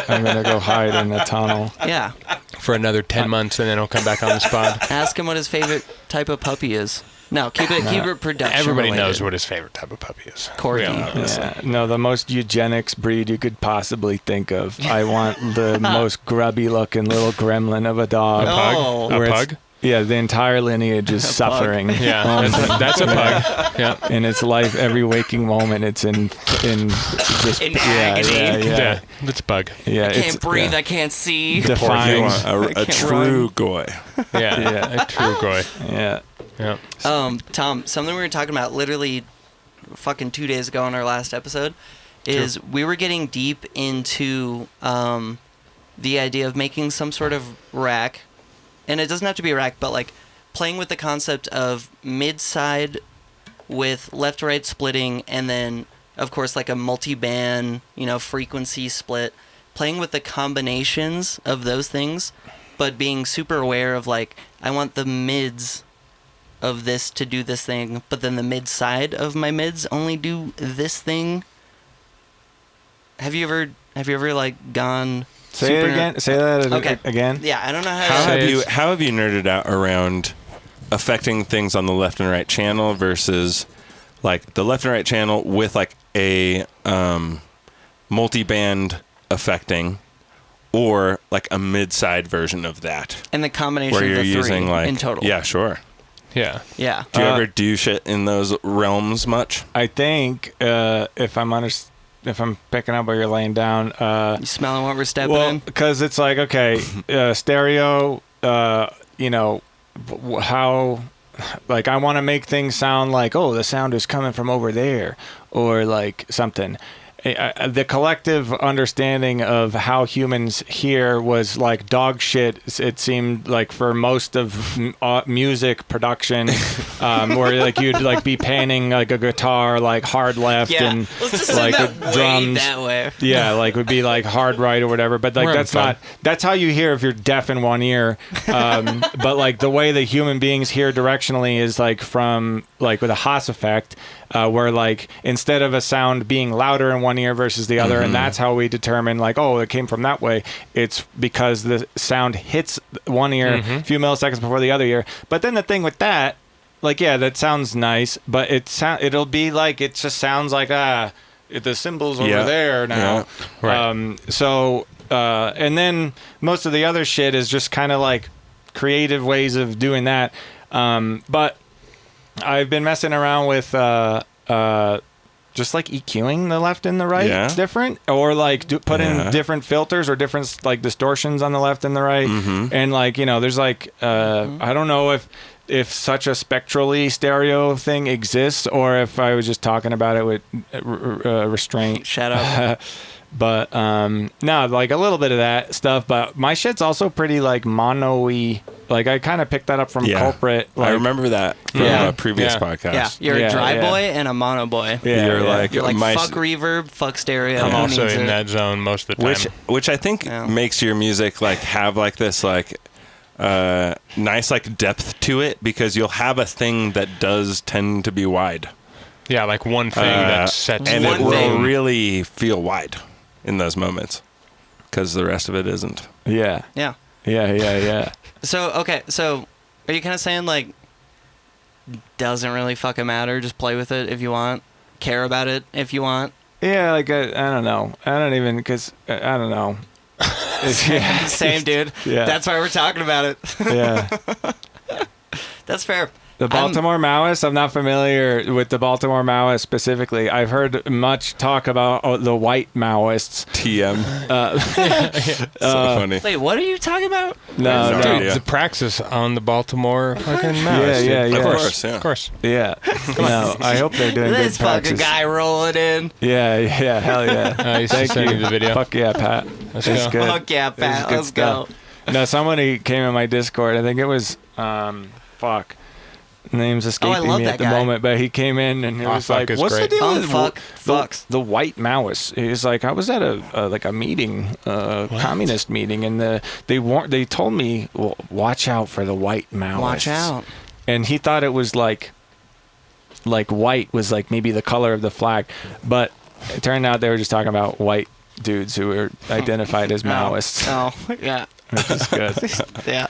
I'm gonna go hide in a tunnel. Yeah. for another 10 months, and then he'll come back on the spot. Ask him what his favorite type of puppy is. No, keep it production. Everybody related. knows what his favorite type of puppy is. Corgi. Yeah. No, the most eugenics breed you could possibly think of. I want the most grubby looking little gremlin of a dog. Oh. A Where it's- pug? Yeah, the entire lineage is suffering. Yeah, that's a pug. Yeah. In its life, every waking moment, it's in just In agony. Yeah, That's a bug. yeah. I can't breathe. I can't see. You Defying. want a can't true goy. Yeah, Yeah. a true goy. Yeah. Yeah. Tom, something we were talking about literally fucking 2 days ago on our last episode is we were getting deep into the idea of making some sort of rack, and it doesn't have to be a rack, but like playing with the concept of mid-side with left-right splitting, and then of course like a multi-band, frequency split, playing with the combinations of those things, but being super aware of like, I want the mids of this to do this thing, but then the mid side of my mids only do this thing. Have you ever like gone Say super it again. Say that Okay. again. Yeah, I don't know how How to have you nerded out around affecting things on the left and right channel versus like the left and right channel with like a multi-band affecting, or like a mid-side version of that and the combination where of you're the three using like in total. Yeah, sure. Yeah. Yeah. Do you ever do shit in those realms much? I think if I'm picking up what you're laying down, You smelling what we're stepping well, in? because it's like okay, stereo. How, like, I want to make things sound like, oh, the sound is coming from over there, or like something. The collective understanding of how humans hear was like dog shit. It seemed like for most of music production, where like you'd like be panning like a guitar like hard left Yeah. and Let's just like send that the way drums that way. yeah, like would be like hard right or whatever. But like We're that's having not that's how you hear if you're deaf in one ear. But like the way that human beings hear directionally is like from like with a Haas effect, where like instead of a sound being louder in one ear versus the other, and that's how we determine like, oh, it came from that way. It's because the sound hits one ear a few milliseconds before the other ear. But then the thing with that, like, yeah, that sounds nice, but it'll be like it just sounds like the symbol's over there now. Yeah. Right. And then most of the other shit is just kind of like creative ways of doing that. But I've been messing around with just like EQing the left and the right different, or like put in different filters or different like distortions on the left and the right. And like, there's like, I don't know if such a spectrally stereo thing exists, or if I was just talking about it with restraint. Shut up. But no, like a little bit of that stuff. But my shit's also pretty like mono-y. Like I kind of picked that up from Culprit. Like, I remember that from a previous Yeah, podcast. you're a dry yeah. boy and a mono boy. Yeah, You're yeah. like, You're like my, fuck reverb, fuck stereo. I'm who also needs in it? that zone most of the time. which I think makes your music like have like this like nice like depth to it, because you'll have a thing that does tend to be wide, Yeah, like one thing that sets and One it will thing. really feel wide in those moments, because the rest of it isn't. Yeah. Yeah. Yeah. So, okay, so are you kind of saying, like, doesn't really fucking matter, just play with it if you want, care about it if you want? Yeah, like I don't know. I don't even, because I don't know. Same, dude. Yeah. That's why we're talking about it. Yeah. That's fair. The Baltimore Maoists, I'm not familiar with the Baltimore Maoists specifically. I've heard much talk about the white Maoists. TM. So funny. Wait, what are you talking about? No, No no. idea. the praxis on the Baltimore fucking mouse. Yeah, dude. yeah. Of Of course. yeah. Of course. Yeah. No, I hope they're doing This good fucking praxis. guy rolling in. Yeah, hell yeah. I used to Thank send you. you the video. Fuck yeah, Pat. Let's It's go. good. Fuck yeah, This is Pat. good Let's stuff. go. No, somebody came in my Discord. I think it was, Name's escaping love me that at the guy. moment, but he came in and he was fuck like, is "What's great. the deal with Fucks. the white Maoists?" He's like, "I was at a meeting, communist meeting, and they told me, well, watch out for the white Maoists. Watch out. And he thought it was like white was like maybe the color of the flag, but it turned out they were just talking about white dudes who were identified as Maoists, Oh, yeah. which is good. Yeah.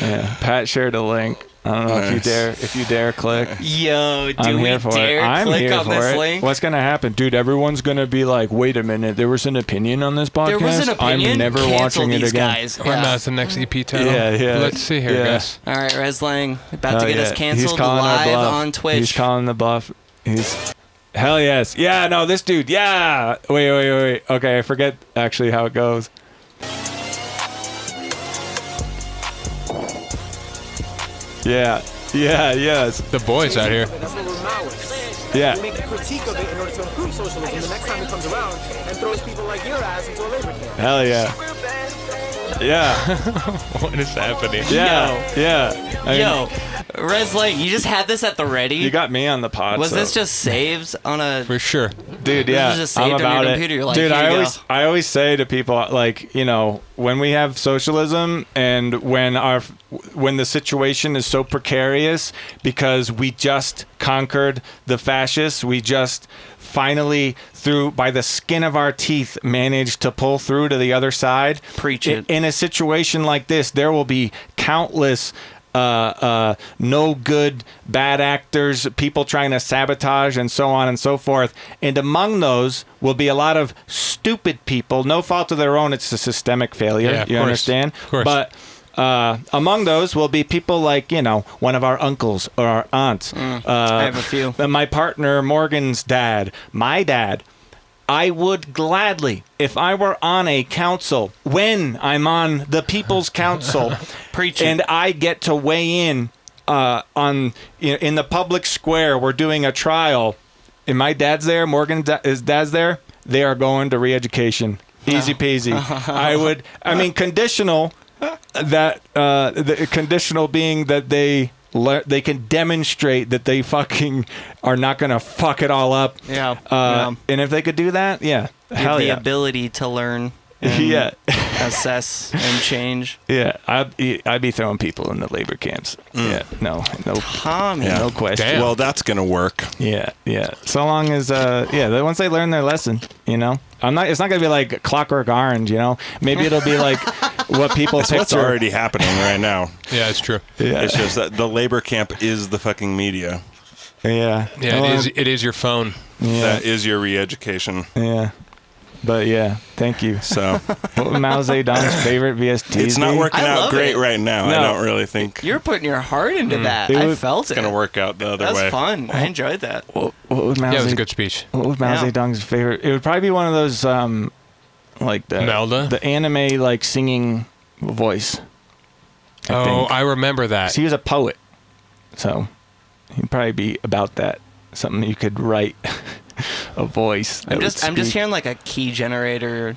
Yeah, Pat shared a link. I don't know if you dare click. Yo, I'm do we here for dare it. I'm click here on for this it. link? What's gonna happen, dude? Everyone's gonna be like, "Wait a minute, there was an opinion on this podcast. There was an opinion? I'm never Cancel watching it these again." guys. When Yeah. that's the next EP title. Yeah. Let's see here, Yeah. guys. All right, Rez Lang, about to Hell get us yeah. canceled He's calling our live bluff. on Twitch. He's calling the bluff. He's hell yes. Yeah, no, this dude. Yeah. Wait. Okay, I forget actually how it goes. Yeah. Yes. The boys out here. That's what we're Maoists. Yeah. We make a critique of it in order to improve socialism the next time it comes around and throws people like your ass into a labor camp. Hell yeah. Yeah. What is happening? Yeah. I mean, Yo, Rez Lang, you just had this at the ready? you got me on the pod. Was so- this just saved on a... For sure. Dude, This yeah, was just I'm saved on your about it. computer. You're like, Dude, here you go. I always say to people, like, you know, when we have socialism and when the situation is so precarious because we just conquered the fascists, we just finally by the skin of our teeth managed to pull through to the other side. Preach it. In a situation like this, there will be countless no good bad actors, people trying to sabotage and so on and so forth, and among those will be a lot of stupid people, no fault of their own. It's a systemic failure. Yeah, of You course. understand? Of course. But among those will be people like, you know, one of our uncles or our aunts. I have a few. My partner Morgan's dad, my dad. I would gladly, if I were on a council, when I'm on the People's Council, Preach it. and I get to weigh in on in the public square, we're doing a trial, and my dad's there, his dad's there, they are going to re-education. Easy peasy. I mean, conditional, that the conditional being that they can demonstrate that they fucking are not going to fuck it all up. Yeah. And if they could do that, yeah. Hell the yeah. ability to learn and Yeah. assess and change. Yeah. I'd be throwing people in the labor camps. Yeah. No Tommy. Yeah. no question. Damn. Well, that's gonna work. Yeah. So long as once they learn their lesson, you know. It's not going to be like Clockwork Orange, you know. Maybe it'll be like what people It's what's picture. already happening right now. Yeah, it's true. Yeah. It's just that the labor camp is the fucking media. Yeah. Yeah, Well, it is your phone. Yeah. That is your re-education. Yeah. But yeah, thank you. So What was Mao Zedong's favorite VST? it's not working I out love great it. right now. No. I don't really think You're putting your heart into that. It I was- felt it. it's gonna work out the other That was way. fun. I enjoyed that. What was Mao Yeah, it was a Zedong? good speech. What was Mao Yeah. Zedong's favorite? It would probably be one of those like Melda? the anime like singing voice. I remember that. He was a poet, so he'd probably be about that. Something you could write a voice. that I'm would just speak. hearing like a key generator.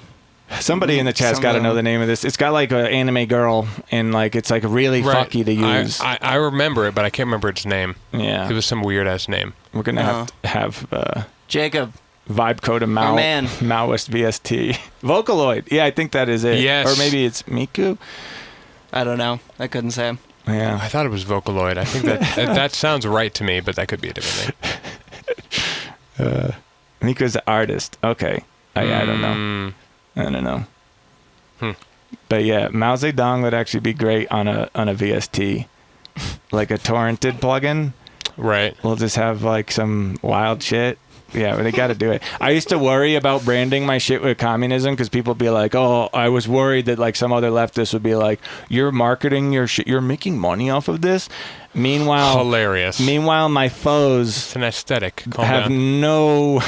Somebody in the chat's got to know the name of this. It's got like an anime girl, and like it's like really Right. fucky to use. I remember it, but I can't remember its name. Yeah, It was some weird ass name. we're gonna have to have Jacob. vibe code of Mao, man. Maoist VST. Vocaloid. Yeah, I think that is it. Yes. Or maybe it's Miku. I don't know. I couldn't say. Yeah. I thought it was Vocaloid. I think that sounds right to me, but that could be a different thing. Miku's the artist. Okay. I don't know. Mm, I don't know. Hmm. But yeah, Mao Zedong would actually be great on a VST. Like a torrented plugin. right. We'll just have like some wild shit. Yeah, but they got to do it. I used to worry about branding my shit with communism because people be like, "Oh, I was worried that like some other leftist would be like, you're marketing your shit, you're making money off of this." Meanwhile, Hilarious. my foes It's an aesthetic. Calm have down. no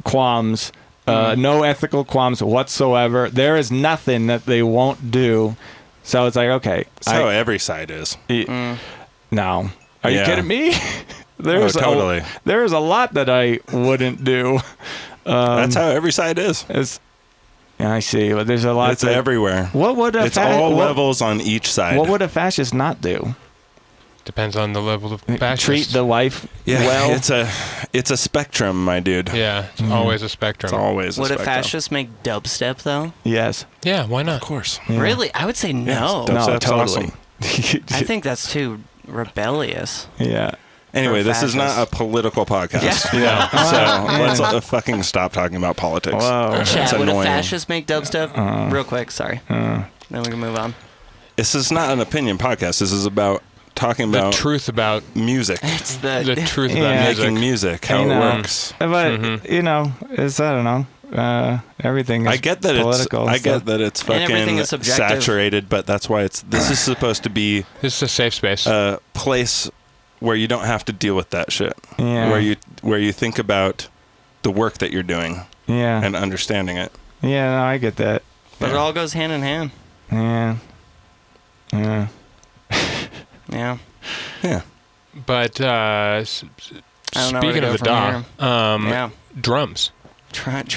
qualms, no ethical qualms whatsoever. There is nothing that they won't do. So it's like, okay, That's how every side is. no, are you Yeah. kidding me? There's totally. there's a lot that I wouldn't do. That's how every side is. I see, but there's a lot. It's everywhere. What would a It's all what, levels on each side. What would a fascist not do? Depends on the level of fascist. Treat the wife well. It's a spectrum, my dude. Yeah, it's always a spectrum. It's always a Would a spectrum. fascist make dubstep though? Yes. Yeah, why not? Of course. Yeah. Really? I would say no. Yeah, No, Dubstep's totally. awesome. I think that's too rebellious. Yeah. Anyway, For this is not a fascists. political podcast. Yeah. So let's fucking stop talking about politics. Whoa. Chat, would a annoying. fascist make dubstep? Real quick, sorry. Then we can move on. This is not an opinion podcast. This is about talking The about truth about music, It's the the truth Yeah. about making music. music, how You it know. works. But you know, it's I don't know. Everything. Is I get that political. I get that it's And everything fucking is subjective. saturated, but that's why this is supposed to be This is a safe space. a place where you don't have to deal with that shit. Yeah. Where you think about the work that you're doing Yeah. and understanding it. Yeah. No, I get that. but it all goes hand in hand. Yeah. Yeah. Yeah. Yeah. But I don't know where to speaking go of the from DAW, Yeah. drums.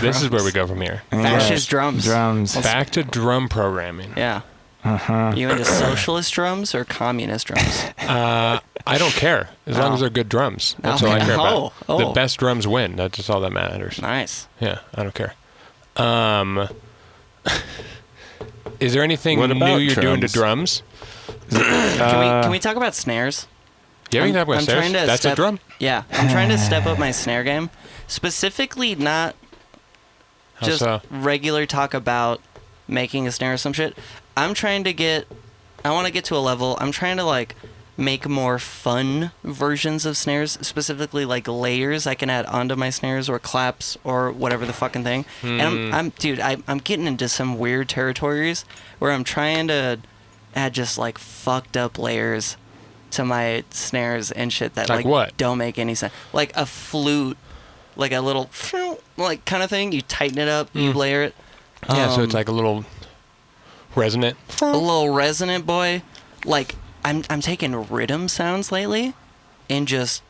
This is where we go from here. Fascist drums. Drums. Back to drum programming. Yeah. Uh-huh. You into socialist drums or communist drums? I don't care as long Oh. as they're good drums. That's Okay. all I care about. Oh. The best drums win. That's just all that matters. Nice. Yeah, I don't care. Is there anything What new about you're doing to drums? drums? Can we talk about snares? Yeah, we can talk about I'm snares. trying to That's a step- drum. Yeah, I'm trying to step up my snare game. Specifically, not How just so? regular talk about making a snare or some shit. I want to get to a level. I'm trying to like make more fun versions of snares, specifically like layers I can add onto my snares or claps or whatever the fucking thing. And I'm getting into some weird territories where I'm trying to add just like fucked up layers to my snares and shit that Like what? don't make any sense. Like a flute, like a little like kind of thing. You tighten it up, you layer it. Yeah, so it's like a little resonant. A little resonant boy. Like I'm taking rhythm sounds lately and just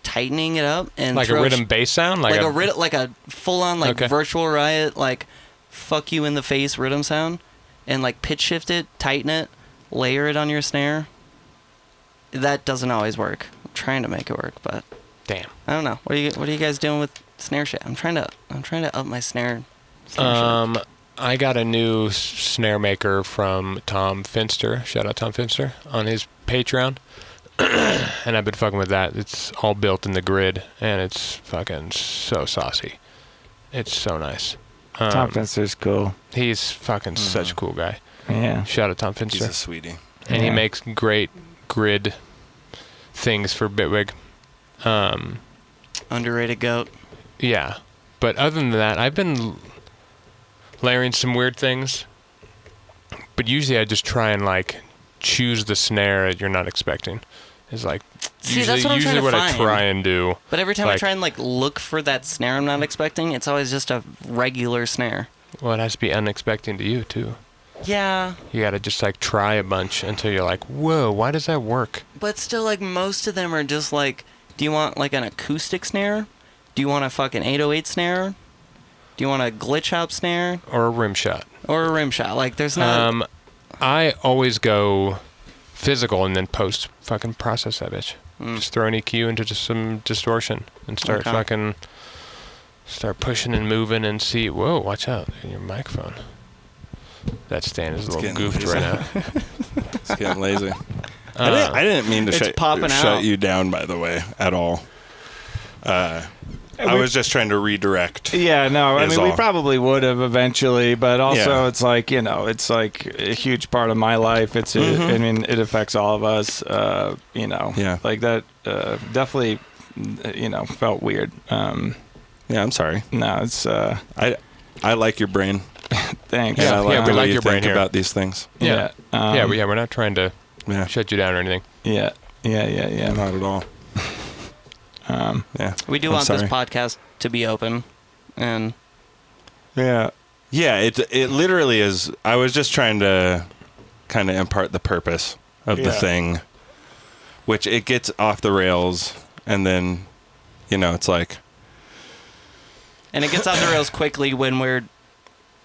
tightening it up and Like a rhythm bass sound? like a full on like Okay. virtual riot like fuck you in the face rhythm sound and like pitch shift it, tighten it, layer it on your snare. That doesn't always work. I'm trying to make it work, but Damn. I don't know. What are you guys doing with snare shit? I'm trying to up my snare shit. I got a new snare maker from Tom Finster. Shout out Tom Finster on his Patreon. And I've been fucking with that. It's all built in the grid, and it's fucking so saucy. It's so nice. Tom Finster's cool. He's fucking such a cool guy. Yeah. Shout out Tom He's Finster. a sweetie. And he Yeah. makes great grid things for Bitwig. Underrated goat. Yeah. But other than that, I've been layering some weird things. But usually I just try and like choose the snare that you're not expecting. It's like See, that's what I'm trying to what find. I try and do. But every time I Like- try and like look for that snare I'm not expecting, it's always just a regular snare. Well, it has to be unexpected to you too. Yeah, You gotta just like try a bunch until you're like, whoa, why does that work? but still, like most of them are just like, do you want like an acoustic snare? Do you want a fucking 808 snare? Do you want a glitch hop snare Or a rim shot. or a rim shot? Like, there's not. I always go physical and then post fucking process that bitch. Just throw an EQ into just some distortion and start Okay. start pushing and moving and see. Whoa, watch out! Your microphone. That stand is a little getting goofed lazy. right now. It's getting lazy. I didn't mean to It's popping shut out. you down, by the way, at all. I was just trying to redirect. Yeah, no, I is mean, we all. probably would have eventually, but also Yeah. it's like, you know, it's like a huge part of my life. It's, I mean, it affects all of us, you know, Yeah. like that definitely, you know, felt weird. Yeah, I'm sorry. No, it's, I like your brain. thanks. And Yeah, I like we the way like you your brain think here. about these things. Yeah. We're not trying to Yeah, shut you down or anything. Yeah. not at all. Yeah, we do I'm want this sorry. podcast to be open, and Yeah. Yeah, it literally is. I was just trying to kind of impart the purpose of the Yeah. thing, which it gets off the rails, and then, you know, it's like, it gets off the rails quickly when we're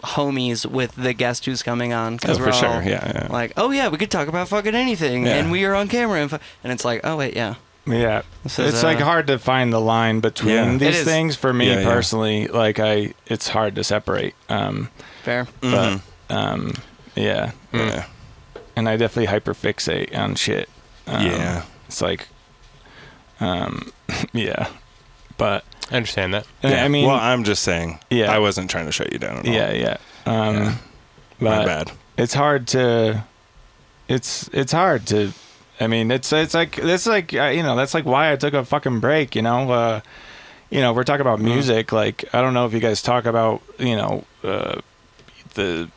homies with the guest who's coming on because Oh, we're for all sure. Yeah. like, oh yeah, we could talk about fucking anything, Yeah. and we are on camera, and it's like, oh wait, yeah. Yeah, This is, it's like hard to find the line between Yeah. It these is. things for me Yeah, yeah. personally. Like it's hard to separate. Fair. But yeah, Yeah. and I definitely hyperfixate on shit. Yeah. It's like, yeah, but I understand that. Yeah. I mean, well, I'm just saying. Yeah. I wasn't trying to shut you down at all. yeah. My But bad. it's hard to. It's hard to. I mean, it's like you know, that's like why I took a fucking break. You know, we're talking about music. Like, I don't know if you guys talk about the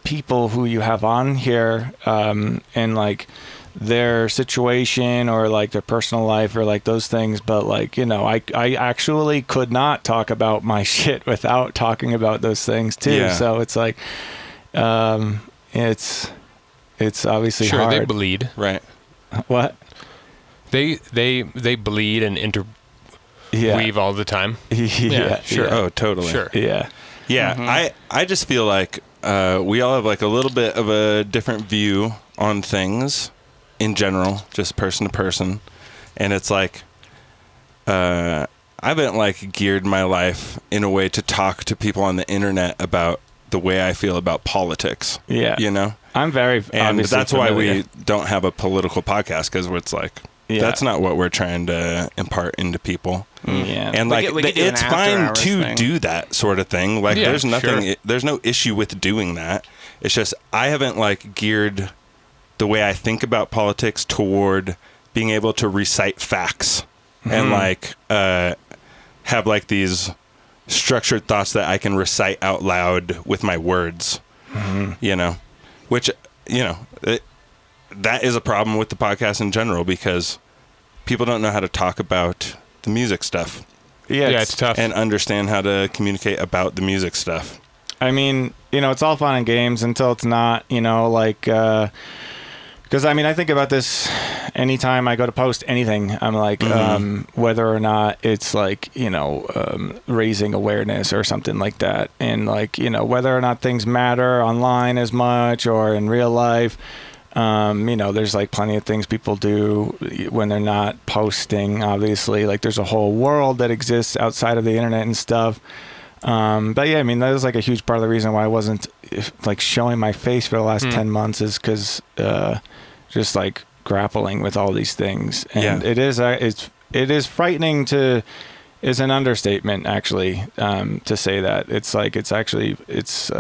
people who you have on here, and like their situation or like their personal life or like those things, but like, you know, I actually could not talk about my shit without talking about those things too. Yeah. So it's like it's obviously Sure, hard. they bleed. Right. What? They bleed and interweave all the time. Yeah, sure. yeah. Oh, totally. Sure. Yeah. Yeah. I just feel like we all have like a little bit of a different view on things in general, just person to person. And it's like, I haven't like geared my life in a way to talk to people on the internet about the way I feel about politics. Yeah. You know? I'm very And obviously that's why familiar. we don't have a political podcast, because it's like, Yeah. that's not what we're trying to impart into people. Yeah. And We like, could do an it's after fine hours to thing. do that sort of thing. Like, Yeah, there's nothing, sure. there's no issue with doing that. It's just, I haven't like geared the way I think about politics toward being able to recite facts and like, have like these structured thoughts that I can recite out loud with my words, you know, which, you know, that is a problem with the podcast in general, because people don't know how to talk about the music stuff yeah, Yeah, it's tough. and understand how to communicate about the music stuff. I mean, you know, it's all fun and games until it's not, you know, like, because I mean, I think about this anytime I go to post anything. I'm like, whether or not it's like, you know, raising awareness or something like that. And like, you know, whether or not things matter online as much or in real life. You know, there's like plenty of things people do when they're not posting, obviously. Like, there's a whole world that exists outside of the internet and stuff. But yeah, I mean, that was like a huge part of the reason why I wasn't like showing my face for the last 10 months, is because just like grappling with all these things. And Yeah. it is frightening is an understatement, actually, to say that. It's like, it's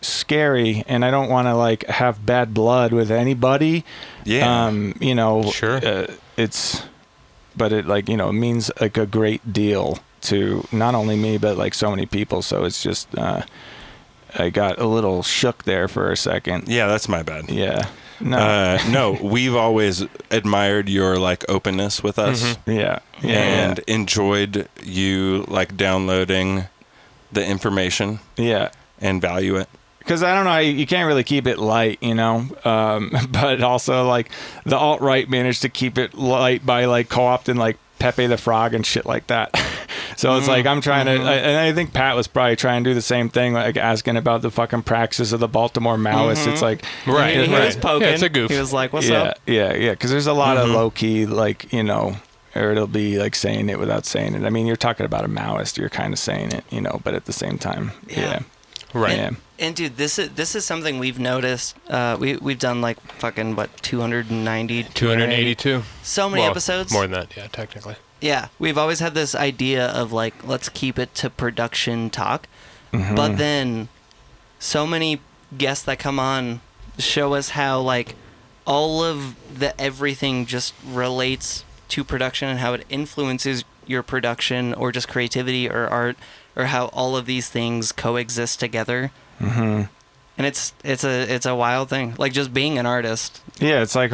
scary, and I don't want to like have bad blood with anybody. Yeah. You know, Sure. but it like, you know, it means like a great deal to not only me, but like so many people. So it's just, I got a little shook there for a second. Yeah, that's my bad. Yeah. No. No, we've always admired your like openness with us Yeah. and enjoyed you like downloading the information Yeah. and value it. Because I don't know, you can't really keep it light, you know. But also, like, the alt-right managed to keep it light by like co-opting like Pepe the Frog and shit like that. So it's like I'm trying to, and I think Pat was probably trying to do the same thing, like asking about the fucking praxis of the Baltimore Maoists. It's like, Right. He was right. poking. Yeah, it's a goof. He was like, "What's yeah, up?" yeah. Because there's a lot of low key, like, you know, or it'll be like saying it without saying it. I mean, you're talking about a Maoist, you're kind of saying it, you know, but at the same time, yeah. Right. Yeah. And dude, this is something we've noticed. We've done like fucking 290, 282. So many Well, episodes. More than that, yeah, technically. Yeah, we've always had this idea of like, let's keep it to production talk. But then so many guests that come on show us how like all of the everything just relates to production and how it influences your production or just creativity or art, or how all of these things coexist together. And it's a wild thing. Like just being an artist. Yeah, it's like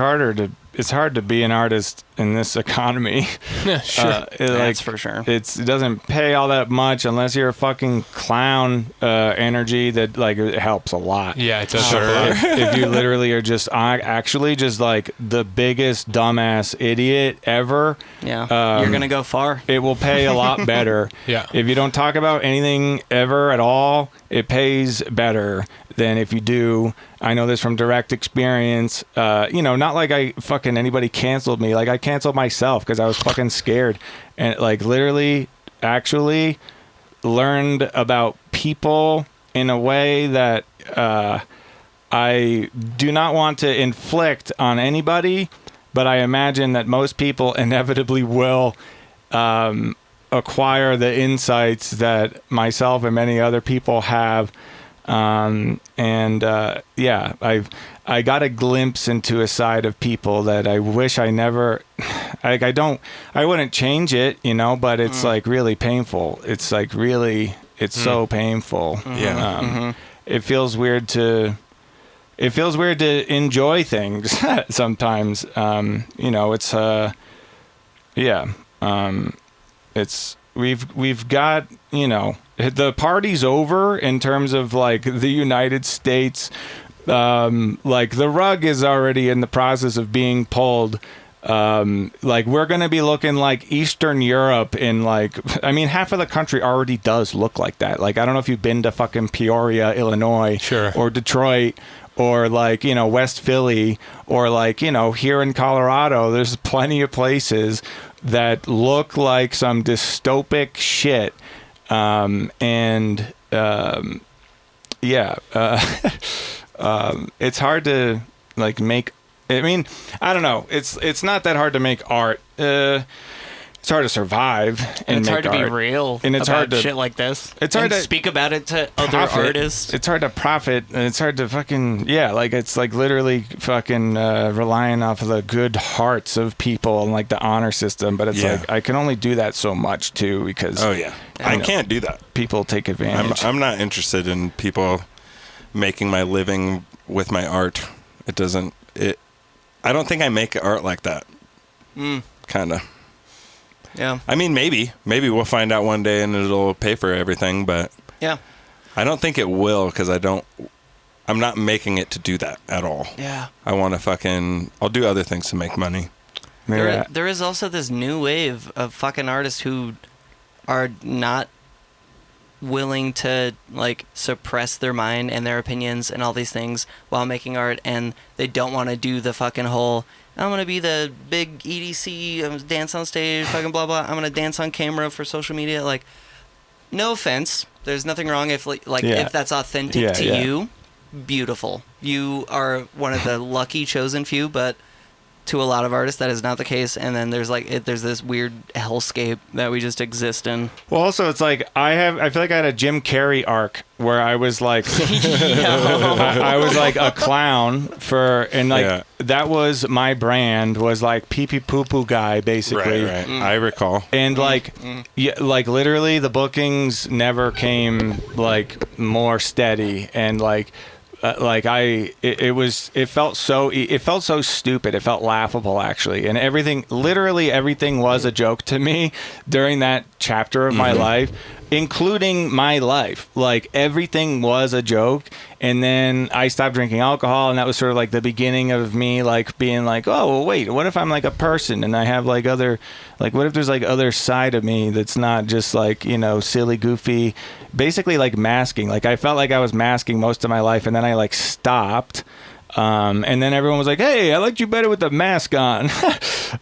it's hard to be an artist in this economy. Yeah, sure. That's for sure. It doesn't pay all that much unless you're a fucking clown energy that like it helps a lot. Yeah, it does help a lot. If you literally are just actually just like the biggest dumbass idiot ever, Yeah. You're going to go far. it will pay a lot better. Yeah. If you don't talk about anything ever at all, it pays better than if you do. I know this from direct experience. Not like I fucking anybody canceled me. Like I canceled myself because I was fucking scared, and like literally, actually, learned about people in a way that I do not want to inflict on anybody, but I imagine that most people inevitably will acquire the insights that myself and many other people have. I got a glimpse into a side of people that I wish I never, like, I wouldn't change it, but it's like really painful. It's like really, it's so painful. Yeah. It feels weird to enjoy things sometimes. We've got, the party's over in terms of like the United States. Like the rug is already in the process of being pulled. Like we're going to be looking like Eastern Europe in like, I mean, half of the country already does look like that. Like, I don't know if you've been to fucking Peoria, Illinois, Sure. or Detroit, or like, West Philly, or like, here in Colorado, there's plenty of places that look like some dystopic shit. It's hard to like make. I mean, I don't know. It's not that hard to make art. It's hard to survive and it's make hard to art. be real And it's about hard to shit like this. It's hard and to speak about it to other profit. artists. It's hard to profit, and it's hard to fucking like it's like literally fucking relying off of the good hearts of people and like the honor system. But it's like I can only do that so much too because I can't do that. people take advantage. I'm not interested in people making my living with my art. I don't think I make art like that. Kind of. Yeah. I mean, maybe we'll find out one day and it'll pay for everything, but Yeah. I don't think it will because I'm not making it to do that at all. Yeah. I want to I'll do other things to make money. There is also this new wave of fucking artists who are not willing to like suppress their mind and their opinions and all these things while making art, and they don't want to do the fucking whole I'm gonna be the big EDC, I'm gonna dance on stage, fucking blah blah, I'm gonna dance on camera for social media. Like, no offense, there's nothing wrong if if that's authentic to you, beautiful. You are one of the lucky chosen few, but to a lot of artists that is not the case, and then there's there's this weird hellscape that we just exist in. Well, also it's like I feel like I had a Jim Carrey arc where I was like I was like a clown that was my brand, was like pee pee poo poo guy basically. Right. I recall. And like literally the bookings never came like more steady, and it felt so stupid. It felt laughable actually, and literally everything was a joke to me during that chapter of my life, including my life. Like everything was a joke, and then I stopped drinking alcohol, and that was sort of like the beginning of me like being like, oh well, wait, what if I'm like a person and I have like other, like what if there's like other side of me that's not just like silly, goofy, basically like masking. Like I felt like I was masking most of my life, and then I like stopped, and then everyone was like, hey, I liked you better with the mask on.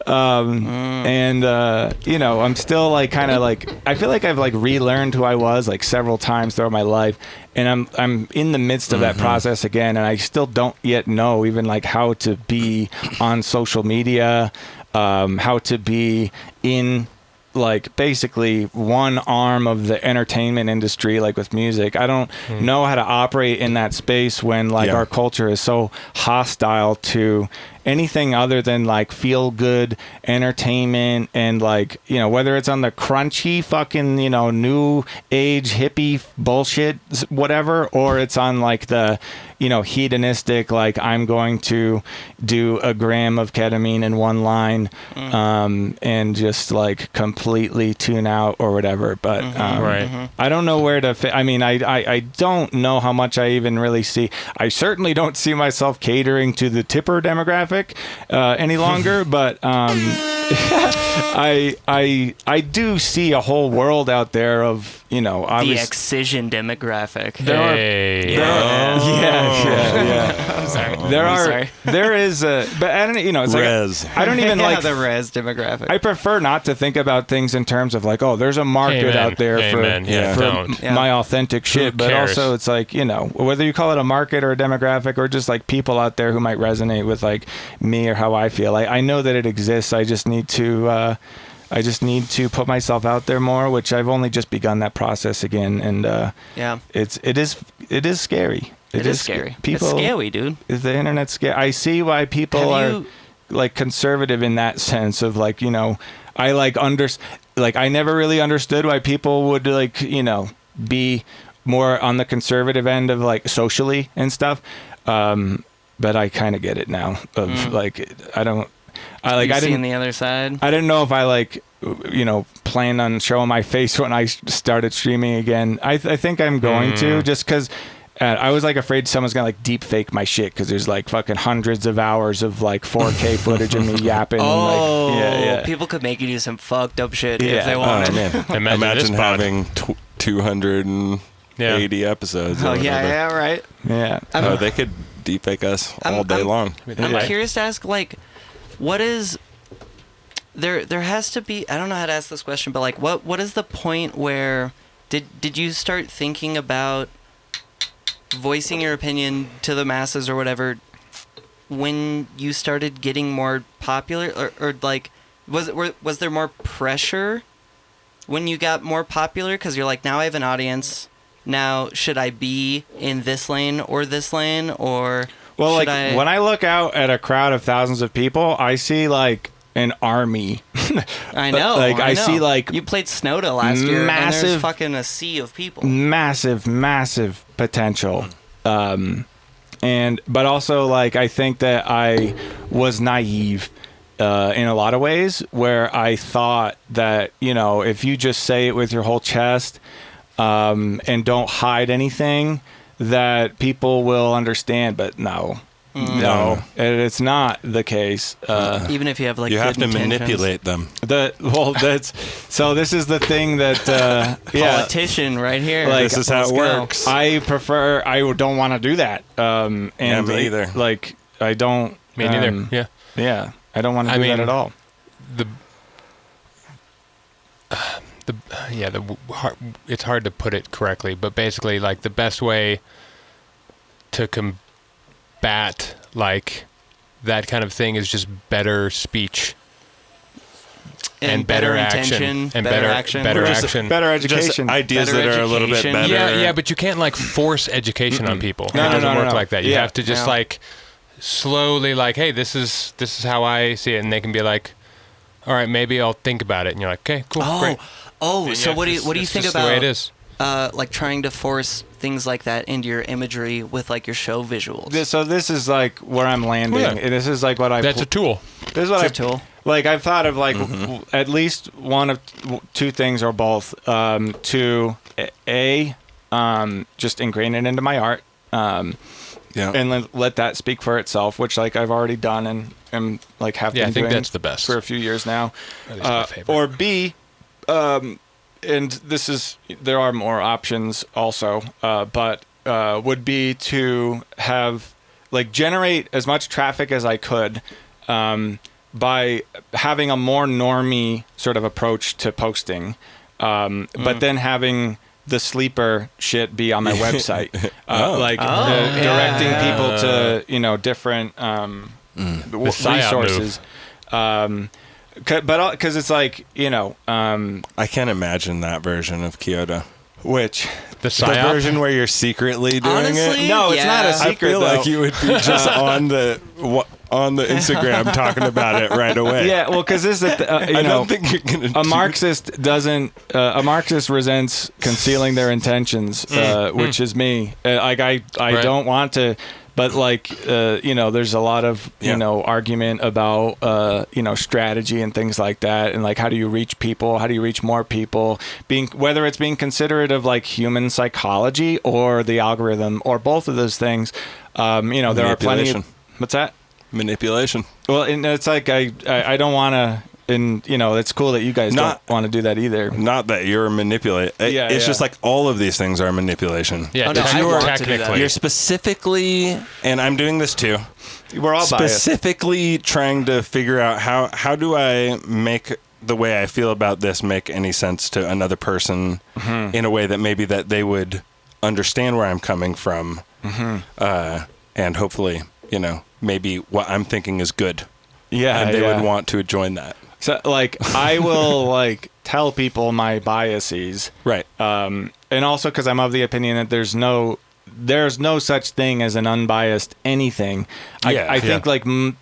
And I'm still like kind of like, I feel like I've like relearned who I was like several times throughout my life, and I'm in the midst of that process again, and I still don't yet know even like how to be on social media, how to be in like basically one arm of the entertainment industry, like with music. I don't know how to operate in that space when like our culture is so hostile to anything other than like feel good entertainment and like, you know, whether it's on the crunchy fucking, you know, new age hippie bullshit, whatever, or it's on like the, you know, hedonistic, like I'm going to do a gram of ketamine in one line, and just like completely tune out or whatever. But I don't know where to fit. I mean, I don't know how much I even really see. I certainly don't see myself catering to the tipper demographic any longer, but I do see a whole world out there of, you know, the excision demographic. I'm sorry. There is but I don't, you know, it's res. like, I don't even like the res demographic. I prefer not to think about things in terms of like, oh, there's a market out there for my authentic shit. But also it's like, you know, whether you call it a market or a demographic or just like people out there who might resonate with like me or how I feel. I know that it exists. I just need to put myself out there more, which I've only just begun that process again. And it is scary. It is scary. People, it's scary, dude. Is the internet scary? I see why people are like conservative in that sense of like, you know, I like I never really understood why people would like, you know, be more on the conservative end of like socially and stuff. But I kind of get it now of like, I didn't the other side. I didn't know if I like, you know, planned on showing my face when I started streaming again. I think I'm going to, just because I was like afraid someone's gonna like deep fake my shit because there's like fucking hundreds of hours of like 4K footage of me yapping. Oh, and, like, people could make you do some fucked up shit if they wanted. Oh, man. Imagine having 280 episodes. Oh yeah, right. Yeah. They could deep fake us all day long. I'm curious to ask, like, what is there has to be, I don't know how to ask this question, but like what is the point where did you start thinking about voicing your opinion to the masses or whatever when you started getting more popular, or like was there more pressure when you got more popular because you're like, now I have an audience, now should I be in this lane or this lane, or well, like when I look out at a crowd of thousands of people, I see like an army. I know. Like I see like you played Snowda last year, and there's fucking a sea of people. Massive potential. But also like I think that I was naive in a lot of ways, where I thought that, you know, if you just say it with your whole chest and don't hide anything, that people will understand. But no, it's not the case. Even if you have like, you good have to intentions. manipulate them. So this is the thing that politician right here. Like, this is how it works. I don't want to do that. And me either. Like I don't. Me neither. Yeah. I don't want to do that at all. It's hard to put it correctly, but basically, like, the best way to combat like that kind of thing is just better speech and better action and better action, better education, just ideas that are a little bit better. Yeah, but you can't like force education on people. It doesn't work like that. You have to just like slowly, like, hey, this is how I see it, and they can be like, all right, maybe I'll think about it, and you're like, okay, cool, great. So what do you think about the way it is? Like trying to force things like that into your imagery with like your show visuals? So this is like where I'm landing. Yeah. This is like what I. That's a tool. This is what a tool. Like I've thought of like at least one of two things or both. To just ingrain it into my art. And let that speak for itself, which like I've already done and am like have been doing. I think that's the best for a few years now. That is my favorite. Or B, and this is, there are more options also, but would be to have like generate as much traffic as I could by having a more normie sort of approach to posting, but then having the sleeper shit be on my website, directing people to, you know, different resources. But because it's like, you know, I can't imagine that version of Keota. Which the version where you're secretly doing Honestly, it. No, it's not a secret. I feel like you would be just on the on the Instagram talking about it right away. Yeah, well, because this is I don't think you're gonna. a Marxist doesn't. A Marxist resents concealing their intentions, which is me. I Right. don't want to, but there's a lot of argument about strategy and things like that, and like how do you reach people? How do you reach more people? Whether it's being considerate of like human psychology or the algorithm or both of those things. There are plenty. What's that? Manipulation. Well, and it's like I don't want to, and it's cool that you guys don't want to do that either. Not that you're manipulating. It's just like all of these things are manipulation. Yeah, Oh, no, I want to do that. technically. You're specifically, and I'm doing this too. We're all biased. Specifically trying to figure out how do I make the way I feel about this make any sense to another person in a way that maybe that they would understand where I'm coming from, and hopefully, maybe what I'm thinking is good. Yeah, And they would want to join that. So, I will tell people my biases, Right. and also because I'm of the opinion that there's no such thing as an unbiased anything. I think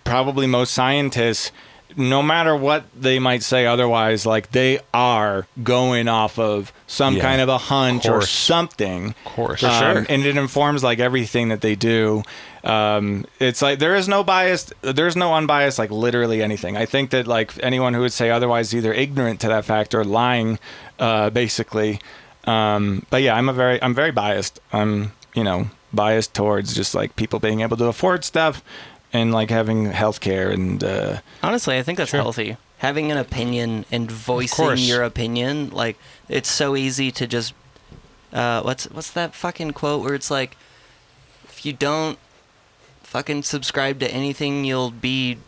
probably most scientists, no matter what they might say otherwise, they are going off of some kind of a hunch or something. Of course. And it informs everything that they do. It's there's no bias, there's no unbiased, literally anything. I think that anyone who would say otherwise is either ignorant to that fact or lying, basically. But yeah, I'm very biased. I'm biased towards just people being able to afford stuff and having healthcare and Honestly, I think that's healthy. Having an opinion and voicing your opinion, it's so easy to just what's that fucking quote where it's if you don't fucking subscribe to anything, you'll be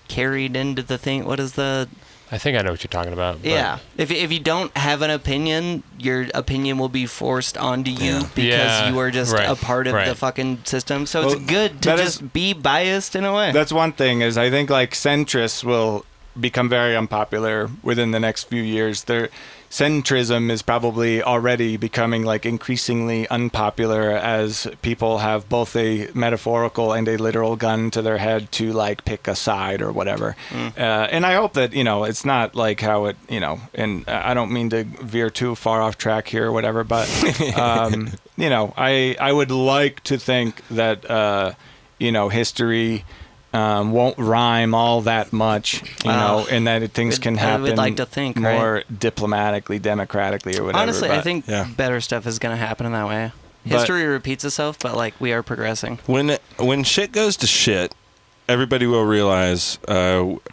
carried into the thing. What is the I think I know what you're talking about. But Yeah. If you don't have an opinion, your opinion will be forced onto you because you are just a part of the fucking system. So it's good to just be biased in a way. That's one thing is I think centrists will become very unpopular within the next few years. Centrism is probably already becoming increasingly unpopular as people have both a metaphorical and a literal gun to their head to pick a side or whatever. And I hope that it's not how it and I don't mean to veer too far off track here or whatever, but I would like to think that history won't rhyme all that much, and that things can happen I would like to think, more diplomatically, democratically, or whatever. Honestly, I think better stuff is going to happen in that way. History repeats itself, but we are progressing. When shit goes to shit, everybody will realize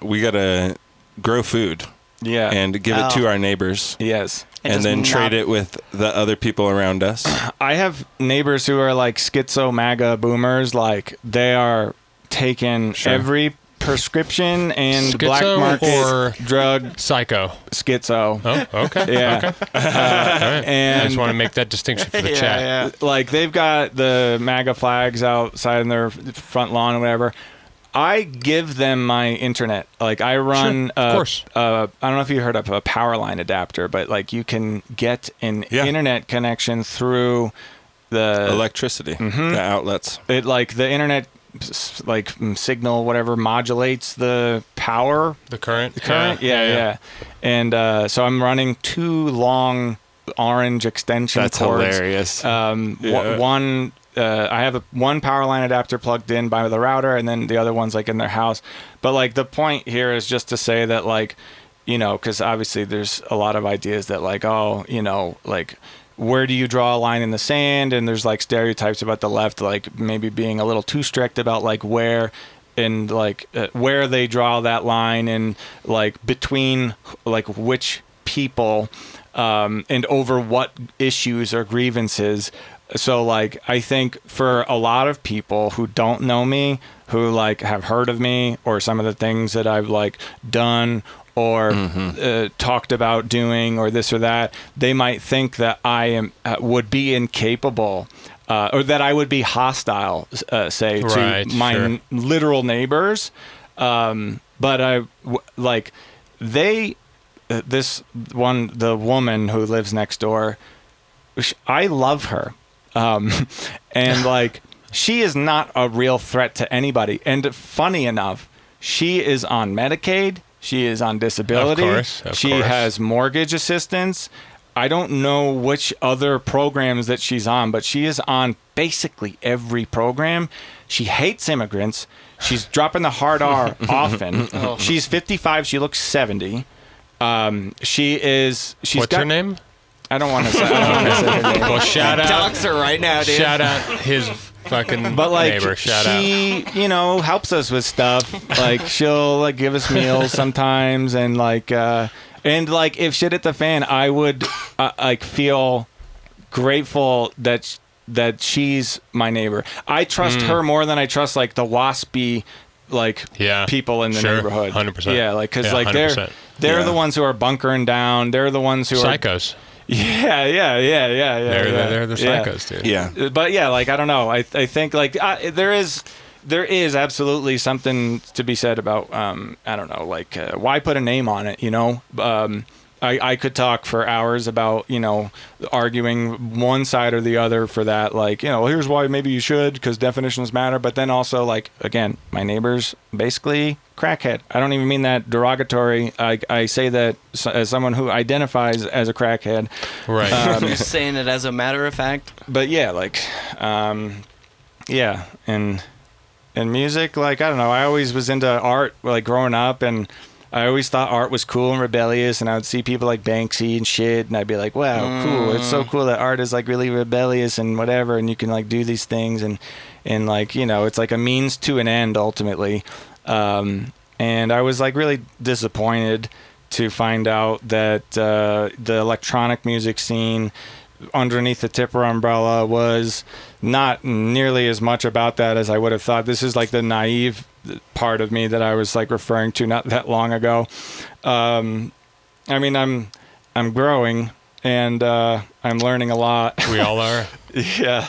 we gotta grow food. Yeah. And give it to our neighbors. Yes. And then trade it with the other people around us. I have neighbors who are schizo MAGA boomers. They are taking every prescription and Schizo black market or drug. Psycho. Schizo. Oh, okay. Yeah. Okay. All right. And I just want to make that distinction for the chat. Yeah. They've got the MAGA flags outside in their front lawn or whatever. I give them my internet. I run. Sure, of course. I don't know if you heard of a power line adapter, but you can get an internet connection through the electricity, the outlets. The internet signal whatever modulates the power. The current. Yeah. And so I'm running 2 long orange extension That's cords. Hilarious. One. I have one power line adapter plugged in by the router, and then the other one's in their house. But the point here is just to say that because obviously there's a lot of ideas that where do you draw a line in the sand? And there's stereotypes about the left, maybe being a little too strict about where and where they draw that line and between which people and over what issues or grievances. So I think for a lot of people who don't know me, who have heard of me or some of the things that I've done or talked about doing or this or that, they might think that I would be incapable or that I would be hostile, say, to my literal neighbors. But the woman who lives next door, I love her. And she is not a real threat to anybody. And funny enough, she is on Medicaid. She is on disability. Of course. She has mortgage assistance. I don't know which other programs that she's on, but she is on basically every program. She hates immigrants. She's dropping the hard R often. She's 55. She looks 70. She's What's her name? I don't want to say her name. Well, shout out. Dox her right now, dude. Shout out his fucking But like neighbor. Shout out. she, helps us with stuff. Like she'll like give us meals sometimes, and like if shit hit the fan, I would like feel grateful that she's my neighbor. I trust her more than I trust like the waspy people in the neighborhood. 100%. Yeah, like because 100%. they're the ones who are bunkering down. They're the ones who are Psychos. Yeah. They're the psychos, dude. Yeah. But yeah, like I don't know. I think like there is absolutely something to be said about I don't know, like why put a name on it, I could talk for hours about, arguing one side or the other for that. Like, here's why maybe you should, because definitions matter. But then also, like, again, my neighbor's basically crackhead. I don't even mean that derogatory. I say that as someone who identifies as a crackhead. Right. You're saying it as a matter of fact. But yeah, like, yeah. And music, like, I don't know. I always was into art, like, growing up, and I always thought art was cool and rebellious, and I would see people like Banksy and shit, and I'd be like, wow, cool. It's so cool that art is like really rebellious and whatever, and you can like do these things, and like, it's like a means to an end ultimately. And I was like really disappointed to find out that the electronic music scene underneath the Tipper umbrella was not nearly as much about that as I would have thought. This is like the naive part of me that I was like referring to not that long ago. I mean, I'm growing and I'm learning a lot. We all are. Yeah.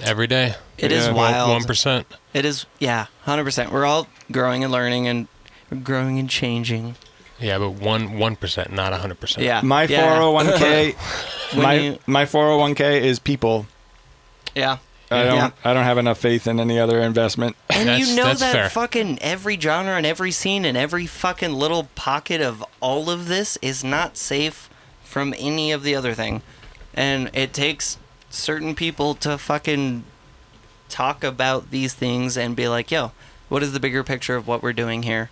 Every day. It is wild. 1%. It is, 100%. We're all growing and learning, and we're growing and changing. Yeah, but 1%, not 100%. Yeah. My 401k, my 401k is people. Yeah. I don't have enough faith in any other investment. And That's that fair. fucking every genre and every scene and every fucking little pocket of all of this is not safe from any of the other thing. And it takes certain people to fucking talk about these things and be like, yo, what is the bigger picture of what we're doing here?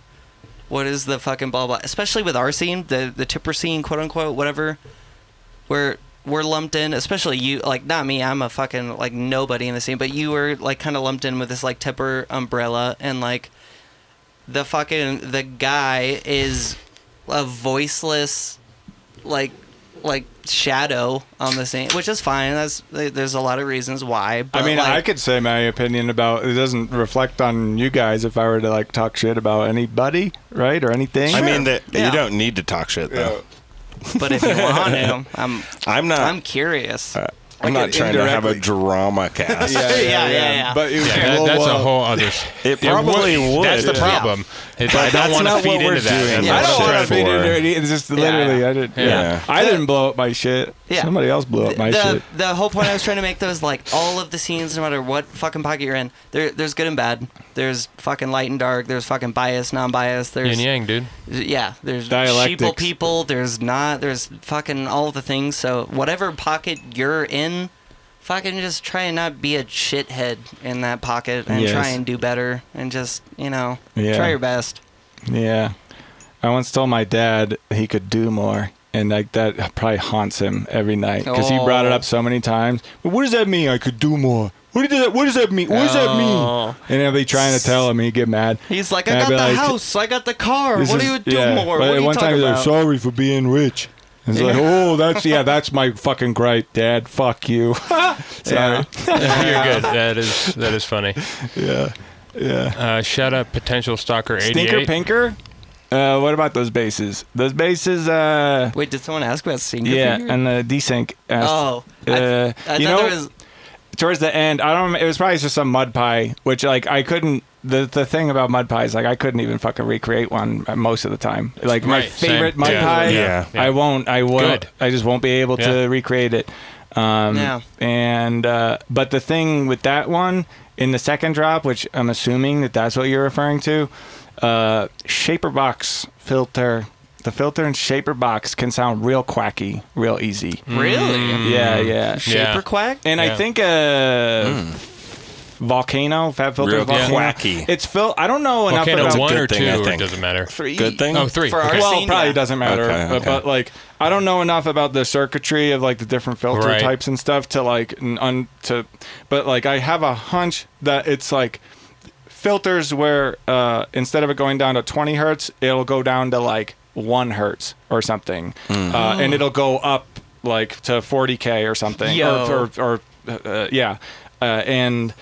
What is the fucking blah blah? Especially with our scene, the tipper scene, quote unquote, whatever. We're lumped in, especially you, like not me. I'm a fucking like nobody in the scene, but you were like kind of lumped in with this like tipper umbrella, and like the guy is a voiceless like shadow on the scene, which is fine. There's a lot of reasons why. But I mean, I could say my opinion about it doesn't reflect on you guys if I were to like talk shit about anybody, right, or anything. I mean that you don't need to talk shit though. But if you want to, I'm not. I'm curious. I'm not trying to have a drama cast. Yeah. But That's a whole other. It probably would. That's the problem. I don't want to feed into that. doing. I don't want to Shit feed for. into it. It's just literally, I didn't. Yeah. I didn't blow up my shit. Yeah. Somebody else blew up my shit. The whole point I was trying to make though is like all of the scenes, no matter what fucking pocket you're in, there's good and bad. There's fucking light and dark. There's fucking bias, non-bias. There's Yin yang, dude. yeah. There's Dialectics. sheeple people. There's not. There's fucking all of the things. So whatever pocket you're in, fucking just try and not be a shithead in that pocket and try and do better and just try your best. Yeah. I once told my dad he could do more, and like that probably haunts him every night because he brought it up so many times. But what does that mean? I could do more. What does that mean? What does that mean? And I'll be trying to tell him, he'd get mad. He's like, And I I'd got be the like, house, I got the car. What do you do more? But What are you one time talking he's like, about? sorry for being rich. And it's like, oh, that's my fucking gripe, Dad. Fuck you. Sorry. You're good. That is funny. Yeah. Shout out potential stalker 88. Stinker Pinker? What about those basses? Those basses, Wait, did someone ask about Stinker yeah, Pinker? and the desync. Oh, I thought there was... Towards the end, I don't. It was probably just some mud pie, which like I couldn't. The thing about mud pies, like I couldn't even fucking recreate one most of the time. Like my Right, same. favorite mud Yeah. pie, Yeah. I won't. Good. I just won't be able to recreate it. And but the thing with that one in the second drop, which I'm assuming that's what you're referring to, shaper box filter. The filter and shaper box can sound real quacky, real easy. Really? Yeah. Shaper quack? And I think Volcano, Fab Filter, Real Volcano. quacky. It's I don't know enough Volcano about 1 or good 2, thing, I or it think. doesn't matter. 3. Good thing? Oh, 3. For our okay. Well, scene, probably yeah. doesn't matter. Okay. But like, I don't know enough about the circuitry of like the different filter Right. types and stuff to like but like I have a hunch that it's like filters where instead of it going down to 20 hertz, it'll go down to like 1 hertz or something, and it'll go up like to 40K or something. Yo. And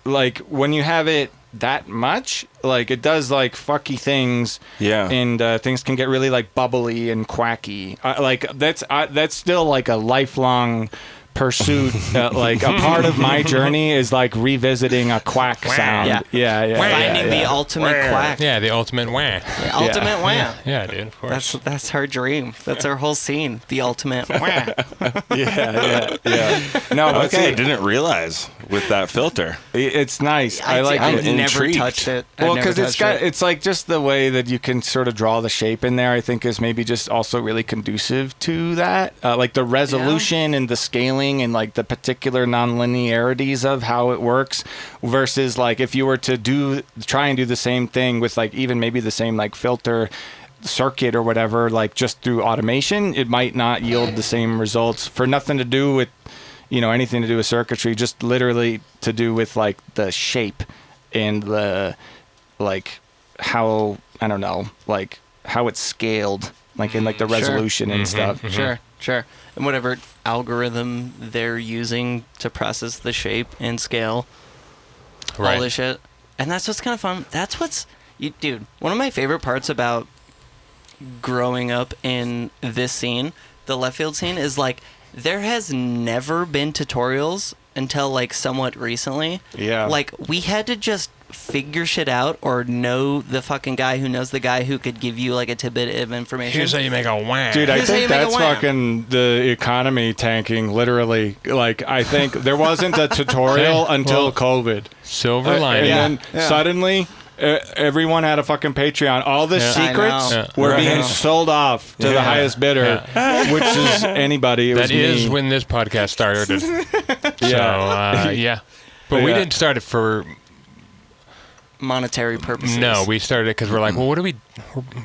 like when you have it that much, like it does like fucky things, and things can get really like bubbly and quacky. Like that's still like a lifelong pursuit. Like a part of my journey is like revisiting a quack sound. Yeah. Finding the ultimate quack. Yeah, the ultimate wah. The ultimate wah. Yeah, dude, of course. That's our dream. That's our whole scene. The ultimate wah. yeah. No, but Okay, see, didn't realize with that filter. it's nice. I like I've it. never intrigued. touched it. Well, because it's like just the way that you can sort of draw the shape in there, I think is maybe just also really conducive to that. Like the resolution and the scaling and like the particular non-linearities of how it works versus like if you were to try and do the same thing with like even maybe the same like filter circuit or whatever, like just through automation, it might not yield the same results for nothing to do with, anything to do with circuitry, just literally to do with like the shape and the like how, I don't know, like how it's scaled, like in like the resolution and stuff. Sure. And whatever algorithm they're using to process the shape and scale, all this shit. And that's what's kind of fun. That's dude, one of my favorite parts about growing up in this scene, the left field scene, is like there has never been tutorials until like somewhat recently. Yeah. Like we had to just figure shit out or know the fucking guy who knows the guy who could give you like a tidbit of information. Here's how you make a wah. Dude, I Here's how think you make a that's wham. fucking the economy tanking, literally. Like, I think there wasn't a tutorial until COVID. Silver lining. And then suddenly, everyone had a fucking Patreon. All the secrets I know. were Right. being sold off to the highest bidder, which is anybody. It was That is me. when this podcast started. So, But we Yeah. didn't start it for... monetary purposes. No, we started it because we're like, well, we're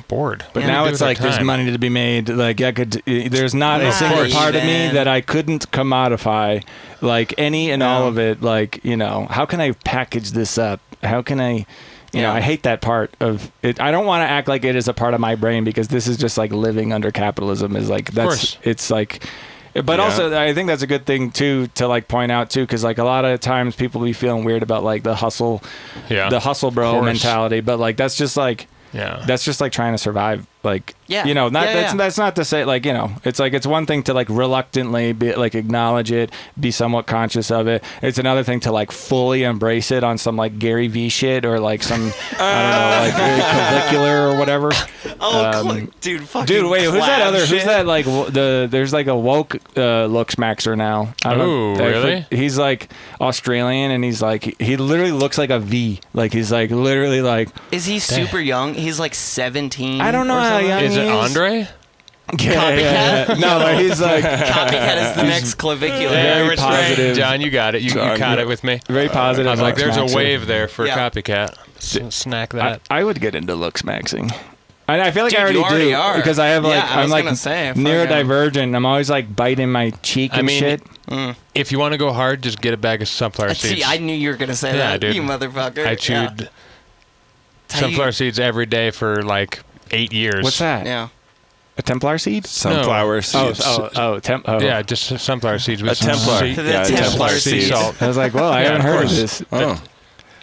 bored. But What do we now do it's with our like there's time? money to be made. Like there's not a Not single part of me even. that I couldn't commodify. Like any and all of it. Like how can I package this up? How can I? I hate that part of it. I don't want to act like it is a part of my brain because this is just like living under capitalism. Is like course. it's like. But also, I think that's a good thing too to like point out too, because like a lot of times people be feeling weird about like the hustle bro course. mentality. But like that's just like that's just like trying to survive. Like that's not to say like it's like it's one thing to like reluctantly be like acknowledge it, be somewhat conscious of it. It's another thing to like fully embrace it on some like Gary V shit or like some I don't know like very clavicular or whatever. Dude, wait, who's that other? Who's that like there's like a woke looks maxer now. I don't Ooh, know. really? He's like Australian and he's like he literally looks like a V. Like he's like literally like is he super young? He's like 17. I don't know or how something. young Is it he is. Andre? Copycat? No, but he's like Copycat is the next clavicular. very Which way? positive. John, you got it. You caught it with me. very positive. I was like, looks there's a maxer. wave there for Yeah. Copycat. Snack that. I would get into looks maxing. I feel like Dude, I you already do are. because I have like Yeah, I I'm was like gonna say, fucking- neurodivergent. I'm always like biting my cheek and shit. If you want to go hard, just get a bag of sunflower seeds. See, I knew you were gonna say Yeah, that, dude. you motherfucker. I chewed How you- sunflower seeds every day for like 8 years. What's that? Yeah. A Templar seed? Sunflower seeds. Yeah, just sunflower seeds with A some Templar. sea- The Templar sea seeds. salt. I was like, well, I haven't of heard of course. this. Oh.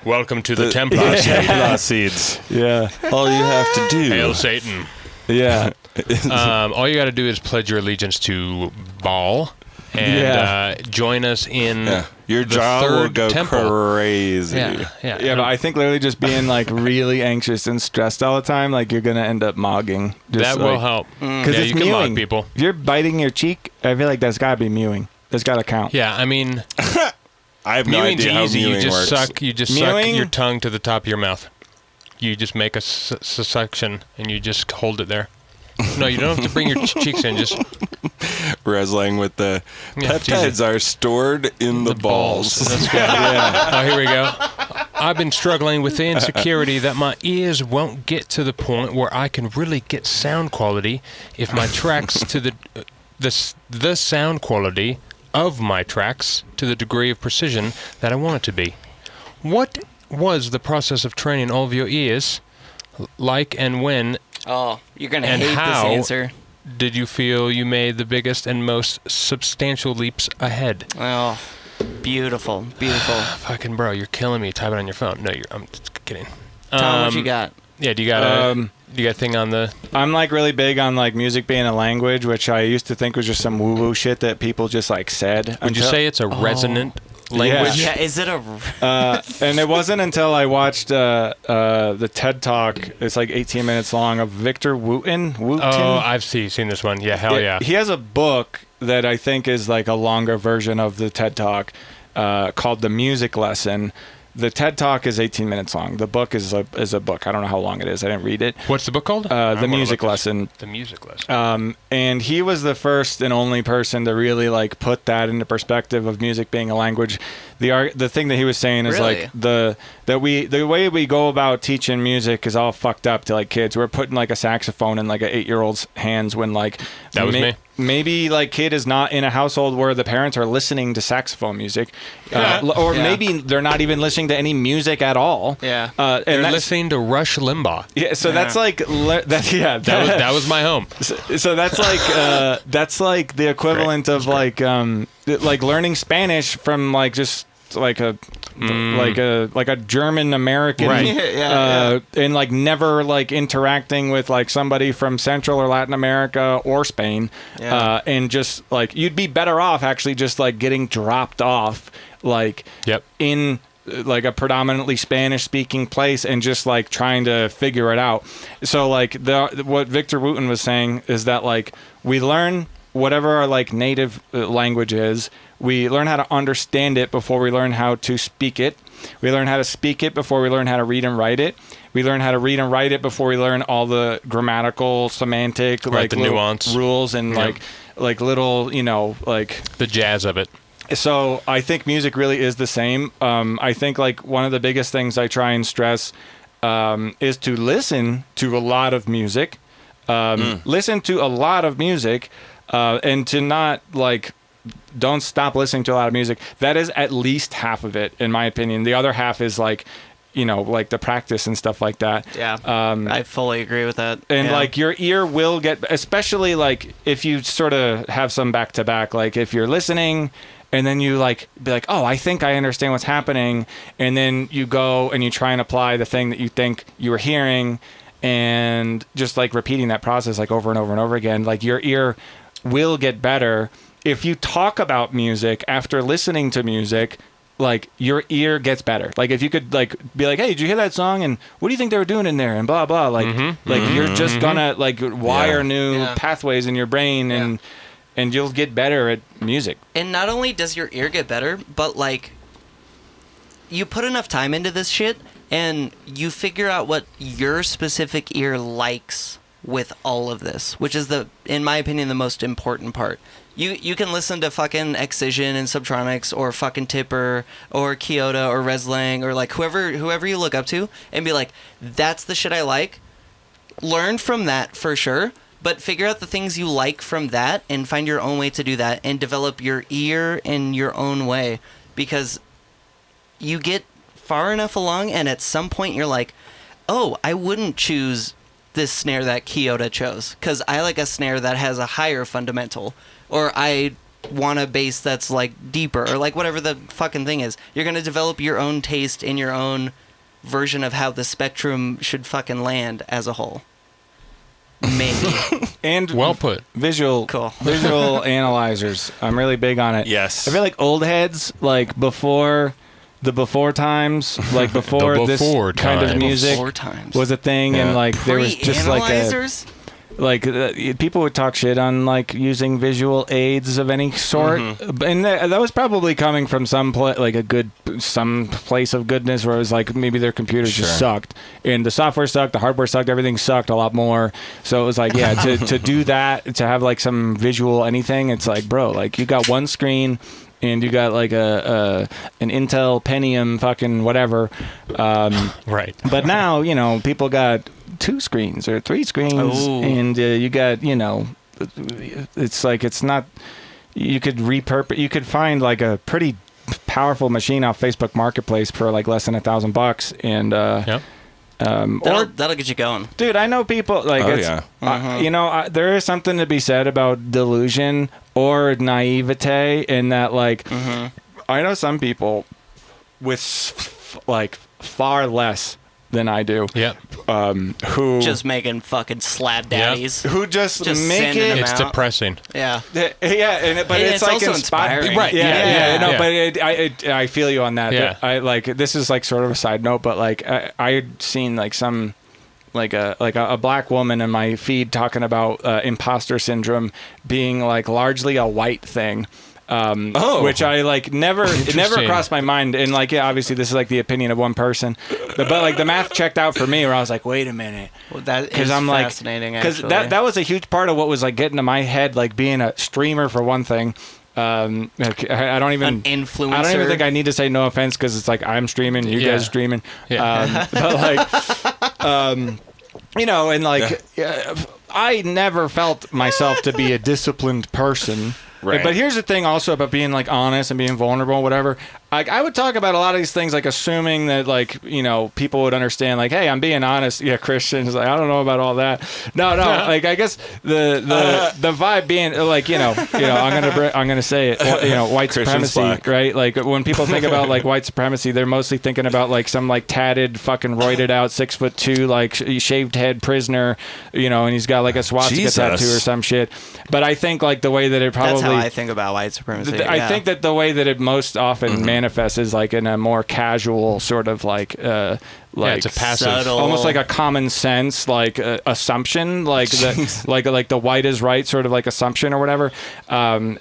Welcome to the Templar seed. Templar seeds. Yeah, All you have to do. Hail Satan. yeah. All you got to do is pledge your allegiance to Baal and join us in Your the jaw will third go temple. crazy. Yeah, but I think literally just being like really anxious and stressed all the time, like you're gonna end up mogging. Just that will help. because Yeah, it's you can mewing. mog people. If you're biting your cheek, I feel like that's gotta be mewing. There's got to count. Yeah, I mean, I have no mewing's idea how easy. mewing You just works. suck. You just Mewing? suck your tongue to the top of your mouth. You just make a suction and you just hold it there. No, you don't have to bring your cheeks in. Just Wrestling with the Yeah, peptides are stored in the balls. That's good. Yeah. Oh, here we go. I've been struggling with the insecurity that my ears won't get to the point where I can really get sound quality if my tracks to the sound quality of my tracks to the degree of precision that I want it to be. What was the process of training all of your ears like, and when Oh, you're gonna and hate how this answer. did you feel you made the biggest and most substantial leaps ahead? Oh, beautiful, beautiful. Fucking bro, you're killing me. Type it on your phone. No, I'm just kidding. Tom, what you got? Yeah, do you got a thing on the? I'm like really big on like music being a language, which I used to think was just some woo-woo shit that people just like said. Would you say it's a resonant language? Yeah, is it a? And it wasn't until I watched the TED Talk. It's like 18 minutes long of Victor Wooten. Oh, I've seen this one. Yeah, hell yeah. He has a book that I think is like a longer version of the TED Talk called The Music Lesson. The TED Talk is 18 minutes long. The book is a book. I don't know how long it is. I didn't read it. What's the book called? The Music Lesson. The Music Lesson. And he was the first and only person to really like put that into perspective of music being a language. The thing that he was saying is Really? like the way we go about teaching music is all fucked up to like kids. We're putting like a saxophone in like an 8-year-old's hands when like That was me. Maybe like kid is not in a household where the parents are listening to saxophone music, or Yeah. maybe they're not even listening to any music at all. Yeah. And They're that's, listening to Rush Limbaugh. yeah. So that's like That was my home. So that's like the equivalent of like learning Spanish from like just like a like a German American, Right. and like never like interacting with like somebody from Central or Latin America or Spain, Yeah. and just like you'd be better off actually just like getting dropped off like Yep. in like a predominantly Spanish speaking place and just like trying to figure it out. So like what Victor Wooten was saying is that like we learn whatever our like native language is, we learn how to understand it before we learn how to speak it. We learn how to speak it before we learn how to read and write it. We learn how to read and write it before we learn all the grammatical, semantic, Right, like the little nuance. rules and Yep. like little, like The jazz of it. so I think music really is the same. I think like one of the biggest things I try and stress is to listen to a lot of music. Listen to a lot of music, and to not like don't stop listening to a lot of music. That is at least half of it, in my opinion. The other half is like, like the practice and stuff like that. Yeah. I fully agree with that. And Yeah. like your ear will get, especially like if you sort of have some back to back, like if you're listening and then you like be like, oh, I think I understand what's happening. And then you go and you try and apply the thing that you think you were hearing, and just like repeating that process like over and over and over again, like your ear will get better. If you talk about music after listening to music, like your ear gets better. Like if you could like be like, hey, did you hear that song? And what do you think they were doing in there? And blah, blah. Like, you're just gonna like wire new Yeah. pathways in your brain, and you'll get better at music. And not only does your ear get better, but like you put enough time into this shit and you figure out what your specific ear likes with all of this, which is in my opinion, the most important part. You can listen to fucking Excision and Subtronics or fucking Tipper or Keota or Reslang or like whoever you look up to and be like, that's the shit I like. Learn from that for sure, but figure out the things you like from that and find your own way to do that and develop your ear in your own way, because you get far enough along and at some point you're like, oh, I wouldn't choose this snare that Keota chose because I like a snare that has a higher fundamental, or I want a bass that's like deeper, or like whatever the fucking thing is. You're going to develop your own taste in your own version of how the spectrum should fucking land as a whole. Maybe. And Well put. visual analyzers. I'm really big on it. Yes. I feel like old heads, like before times, like before The this before kind of times. music Before times. was a thing, and like there was just like a Pre-analyzers? people would talk shit on like using visual aids of any sort, and that was probably coming from some place of goodness where it was like maybe their computers just sucked, and the software sucked, the hardware sucked, everything sucked a lot more. So it was like, yeah, to do that, to have like some visual anything, it's like, bro, like you got one screen. And you got like an Intel Pentium fucking whatever. Right. But now, you know, people got 2 screens or 3 screens. Ooh. And you got, you know, it's like it's not, you could repurpose, you could find like a pretty powerful machine off Facebook Marketplace for like less than $1,000. And, that'll get you going. dude, I know people like you know, there is something to be said about delusion or naivete in that like I know some people with like far less than I do. Yep. Who Just making fucking slab daddies. who just make sending it them It's out. depressing. Yeah. but And it's like also inspiring. Right. Yeah, no, Yeah. but I feel you on that. Yeah. I like this is like sort of a side note, but like I'd seen like some like a black woman in my feed talking about imposter syndrome being like largely a white thing. Which I like it never crossed my mind, and like obviously this is like the opinion of one person, but like the math checked out for me where I was like, wait a minute, Well, that is because I'm like fascinating. because Actually, that was a huge part of what was like getting to my head, like being a streamer for one thing. I don't even an influencer. I don't even think I need to say no offense because it's like I'm streaming, you guys streaming, but like you know, and like I never felt myself to be a disciplined person. Right. But here's the thing also about being like honest and being vulnerable, whatever. Like I would talk about a lot of these things, like assuming that like, you know, people would understand like, hey, I'm being honest. Yeah, Christians, like, I don't know about all that. No, like I guess the vibe being like, you know, I'm gonna say it, you know, white Christian supremacy, slack. right? Like when people think about like white supremacy, they're mostly thinking about like some like tatted, fucking roided out 6'2", like shaved head prisoner, you know, and he's got like a swastika Jesus. tattoo or some shit. But I think like the way that it probably That's how I think about white supremacy. I think that the way that it most often manifests is like in a more casual sort of like It's a passive. subtle, almost like a common sense like assumption, like the like the white is right sort of like assumption or whatever.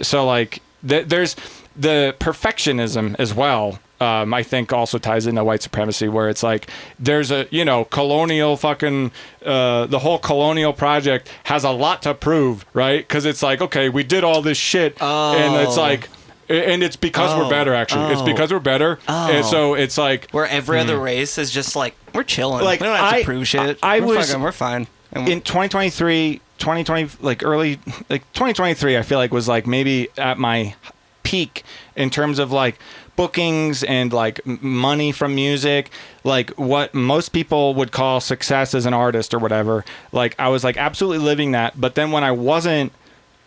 So like there's the perfectionism as well. I think also ties into white supremacy, where it's like there's a, you know, colonial fucking the whole colonial project has a lot to prove, right? Because it's like, okay, we did all this shit, and it's like, and it's because we're better. Actually, it's because we're better, and so it's like where every other race is just like, we're chilling. Like, we don't have to prove shit. We're fine. And in 2023, 2020, like early, like 2023, I feel like was like maybe at my peak in terms of like bookings and like money from music, like what most people would call success as an artist or whatever. Like I was like absolutely living that, but then when I wasn't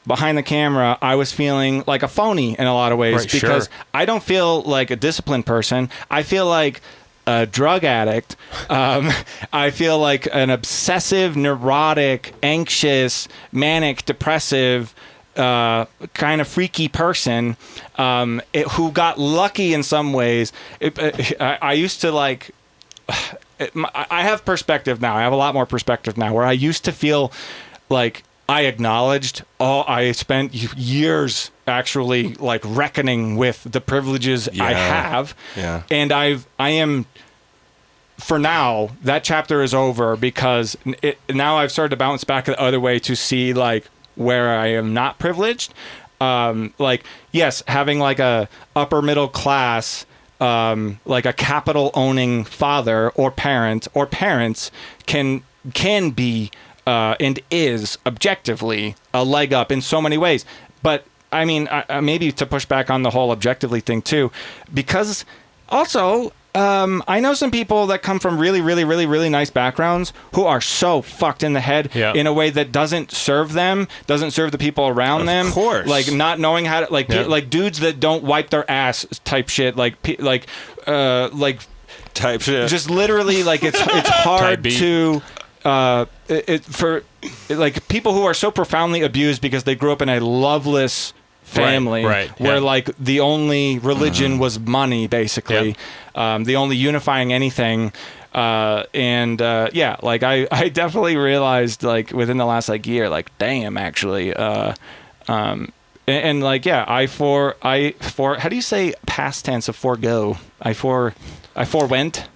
behind the camera, I was feeling like a phony in a lot of ways, Right, because sure. I don't feel like a disciplined person. I feel like a drug addict. I feel like an obsessive, neurotic, anxious, manic, depressive, kind of freaky person who got lucky in some ways. I used to like... I have perspective now. I have a lot more perspective now, where I used to feel like I acknowledged, I spent years actually like reckoning with the privileges I have. Yeah. And I am, for now, that chapter is over, because now I've started to bounce back the other way to see like where I am not privileged. Like, yes, having like a upper middle class, like a capital owning father or parent or parents can be and is objectively a leg up in so many ways. But I mean, maybe to push back on the whole objectively thing too, because also I know some people that come from really, really, really, really nice backgrounds who are so fucked in the head in a way that doesn't serve them, doesn't serve the people around them. Of course. Like not knowing how to, like, like dudes that don't wipe their ass type shit, like type shit. just literally like it's hard to for like people who are so profoundly abused because they grew up in a loveless family, where like the only religion was money, basically. The only unifying anything Yeah, like I definitely realized like within the last like year, like damn, actually, and like yeah, I for how do you say past tense of forego? I forewent.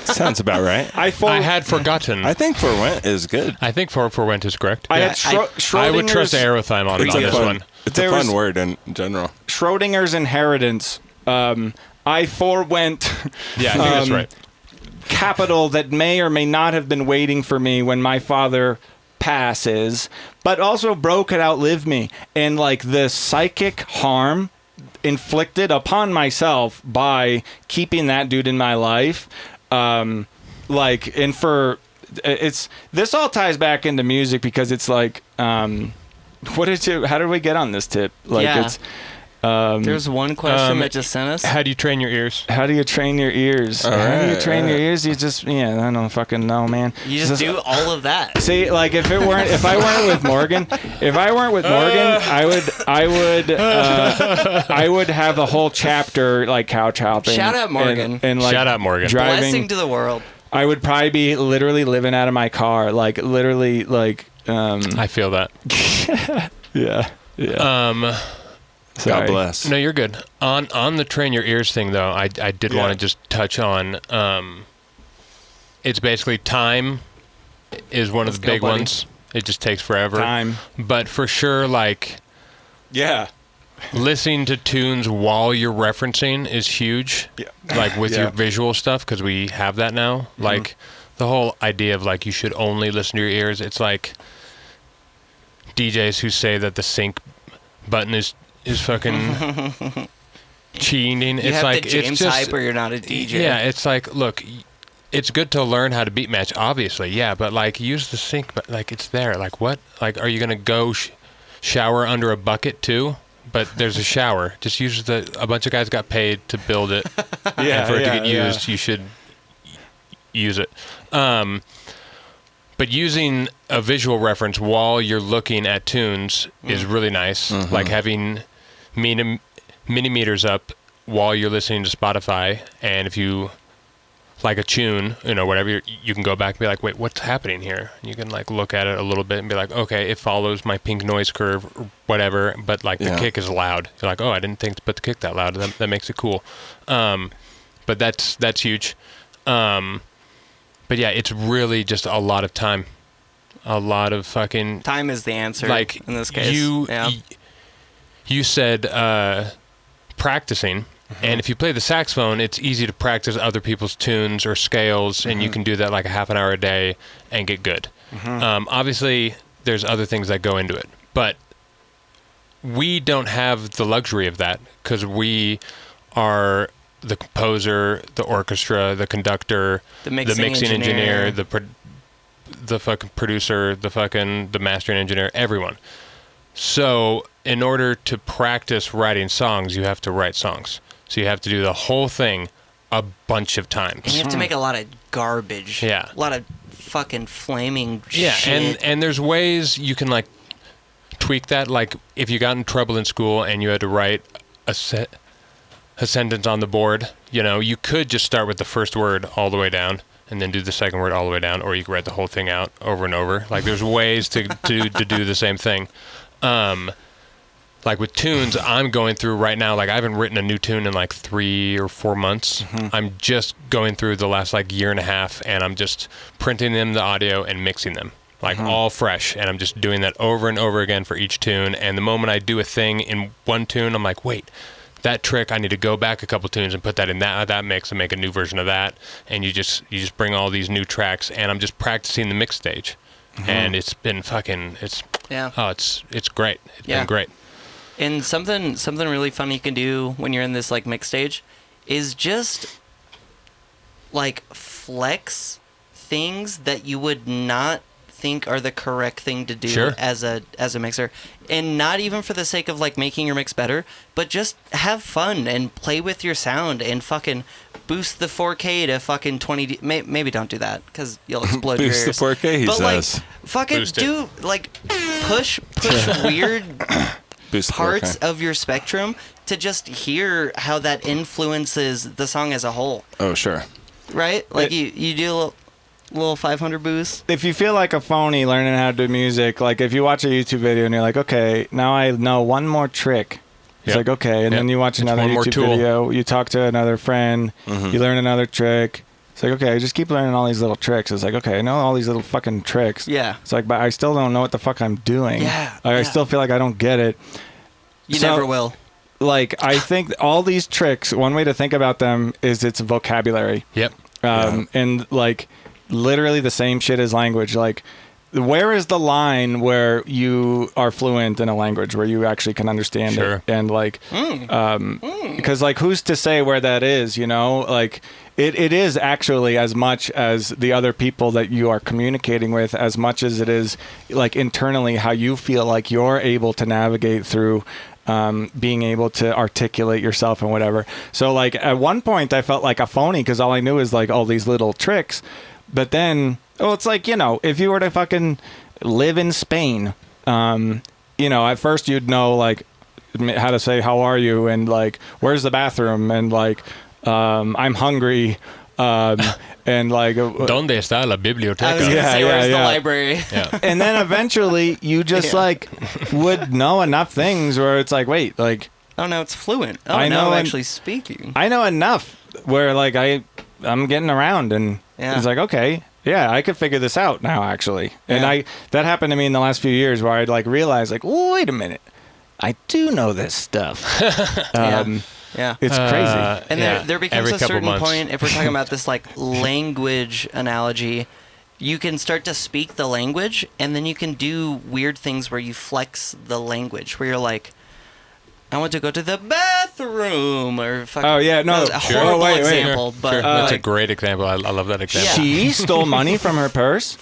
Sounds about right. I had forgotten. I think forwent is good. I think forwent is correct. I had I would trust Aerothyme on this one. It's a fun word in general. Schrodinger's inheritance. I forewent. Yeah, I think that's right. Capital that may or may not have been waiting for me when my father passes, but also bro could outlive me. And like the psychic harm inflicted upon myself by keeping that dude in my life, this all ties back into music because it's like, how did we get on this tip? Like it's there's one question that just sent us. How do you train your ears? How do you train your ears? How do you train your ears? You just, I don't fucking know, man. You just do all of that. See, like if I weren't with Morgan, I would have a whole chapter like couch hopping. Shout out Morgan. And like shout out Morgan. Driving. Blessing to the world. I would probably be literally living out of my car, like literally, like. I feel that. Yeah. God bless. No, you're good. On the train your ears thing, though, I did want to just touch on. It's basically time is one of the big ones. It just takes forever. Time. But for sure, like. Yeah. Listening to tunes while you're referencing is huge. Yeah. Like with your visual stuff, because we have that now. Mm-hmm. Like the whole idea of like you should only listen to your ears. It's like DJs who say that the sync button is fucking cheating. You have to James hype or you're not a DJ. Yeah, it's like, look, it's good to learn how to beat match, obviously, yeah, but like use the sync, but like it's there. Like what? Like are you gonna go shower under a bucket too? But there's a shower. Just use a bunch of guys got paid to build it. And for it to get used, you should use it. But using a visual reference while you're looking at tunes is really nice. Mm-hmm. Like having mini meters up while you're listening to Spotify, and if you like a tune, whatever, you can go back and be like, wait, what's happening here? And you can like look at it a little bit and be like, okay, it follows my pink noise curve or whatever, but like the kick is loud. You're like, oh, I didn't think to put the kick that loud. That makes it cool. But that's huge. But yeah, it's really just a lot of time. A lot of fucking... Time is the answer, like, in this case. You said practicing, and if you play the saxophone, it's easy to practice other people's tunes or scales, and you can do that like a half an hour a day and get good. Obviously, there's other things that go into it, but we don't have the luxury of that because we are... the composer, the orchestra, the conductor, the mixing engineer, the fucking producer, the mastering engineer, everyone. So in order to practice writing songs, you have to write songs. So you have to do the whole thing a bunch of times. And you have to make a lot of garbage. Yeah. A lot of fucking flaming shit. Yeah, and there's ways you can like tweak that. Like if you got in trouble in school and you had to write a sentence on the board, you could just start with the first word all the way down and then do the second word all the way down, or you could write the whole thing out over and over. Like there's ways to do the same thing. Like with tunes, I'm going through right now, like I haven't written a new tune in like 3 or 4 months. I'm just going through the last like year and a half, and I'm just printing them the audio and mixing them like all fresh, and I'm just doing that over and over again for each tune. And the moment I do a thing in one tune, I'm like, wait, that trick, I need to go back a couple tunes and put that in that mix and make a new version of that. And you just bring all these new tracks, and I'm just practicing the mix stage. And it's been fucking, it's great. It's been great. And something really fun you can do when you're in this like mix stage is just like flex things that you would not think are the correct thing to do as a mixer, and not even for the sake of like making your mix better, but just have fun and play with your sound and fucking boost the 4K to fucking 20. Maybe don't do that because you'll explode your ears. Boost the 4K, he says. Like, fucking do like push weird parts of your spectrum to just hear how that influences the song as a whole. Oh, sure. right? Like you do a little 500 boost. If you feel like a phony learning how to do music, like if you watch a YouTube video and you're like, okay, now I know one more trick. It's Yep. like, okay, and then you watch another one more YouTube tool. video, you talk to another friend, you learn another trick. It's like, okay, I just keep learning all these little tricks. It's like, okay, I know all these little fucking tricks. Yeah. It's like, but I still don't know what the fuck I'm doing. Yeah, Like, I yeah. still feel like I don't get it. You So- never will. Like, I think all these tricks, one way to think about them is it's vocabulary. Yep. And like literally the same shit as language. Like, where is the line where you are fluent in a language, where you actually can understand Sure. it? And like, because like, who's to say where that is? You know, like it is actually as much as the other people that you are communicating with, as much as it is like internally how you feel like you're able to navigate through. Being able to articulate yourself and whatever. So like at one point I felt like a phony because all I knew is like all these little tricks. But then, it's like, you know, if you were to fucking live in Spain, you know, at first you'd know like how to say how are you and like where's the bathroom and like I'm hungry. And like, ¿Dónde está la I was biblioteca? gonna Yeah, say, yeah, where's the yeah. library? Yeah. and then eventually you just Yeah. like would know enough things where it's like, wait, like Oh, now it's fluent. Oh, I now know, I'm and- actually speaking. I know enough where like I'm getting around and Yeah. it's like, okay, yeah, I could figure this out now actually. And Yeah. that happened to me in the last few years where I'd like realize like, wait a minute, I do know this stuff. Yeah. It's crazy. And Yeah, there becomes every a couple certain months. point, if we're talking about this like language analogy, you can start to speak the language and then you can do weird things where you flex the language, where you're like, I want to go to the bathroom, or fucking. Oh, yeah, no, That's a sure. horrible Oh, wait. example, but Sure. That's a like, great example. I love that example. Yeah. She stole money from her purse.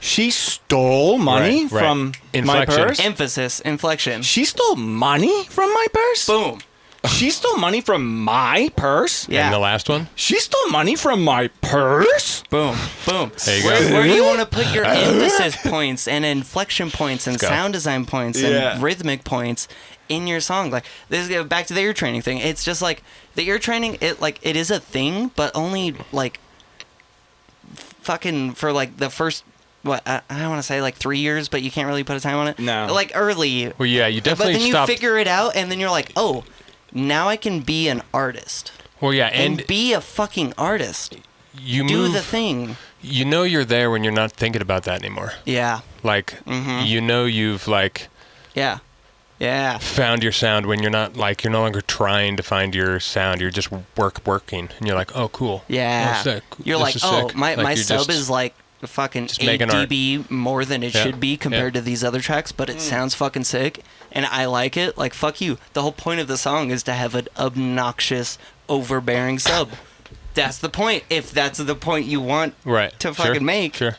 She stole money Right, right. from my Inflection. purse. emphasis, inflection. She stole money from my purse. Boom. She stole money from my purse. Yeah. And the last one? She stole money from my purse. Boom, boom. There you go. Where do you want to put your emphasis points and inflection points and go. sound design points Yeah. and rhythmic points in your song? Like, this is back to the ear training thing. It's just like the ear training. It is a thing, but only like fucking for like the first. What I don't want to say like 3 years, but you can't really put a time on it. No. Like early. Well, yeah, you But definitely then you stopped. figure it out, and then you're like, oh, now I can be an artist Well, yeah, and and be a fucking artist. you Do move. the thing. You know you're there when you're not thinking about that anymore. Yeah. Like, Mm-hmm. you know you've like Yeah. Yeah. found your sound when you're not like you're no longer trying to find your sound. You're just working, and you're like, oh, cool. Yeah. Oh, sick. You're This like, is oh, sick. my Like, you're sub just- is like fucking 8 making art. dB more than it Yeah. should be compared Yeah. to these other tracks, but it sounds fucking sick, and I like it. Like, fuck you. The whole point of the song is to have an obnoxious, overbearing sub. That's the point. If that's the point you want right to Sure. fucking make. Sure.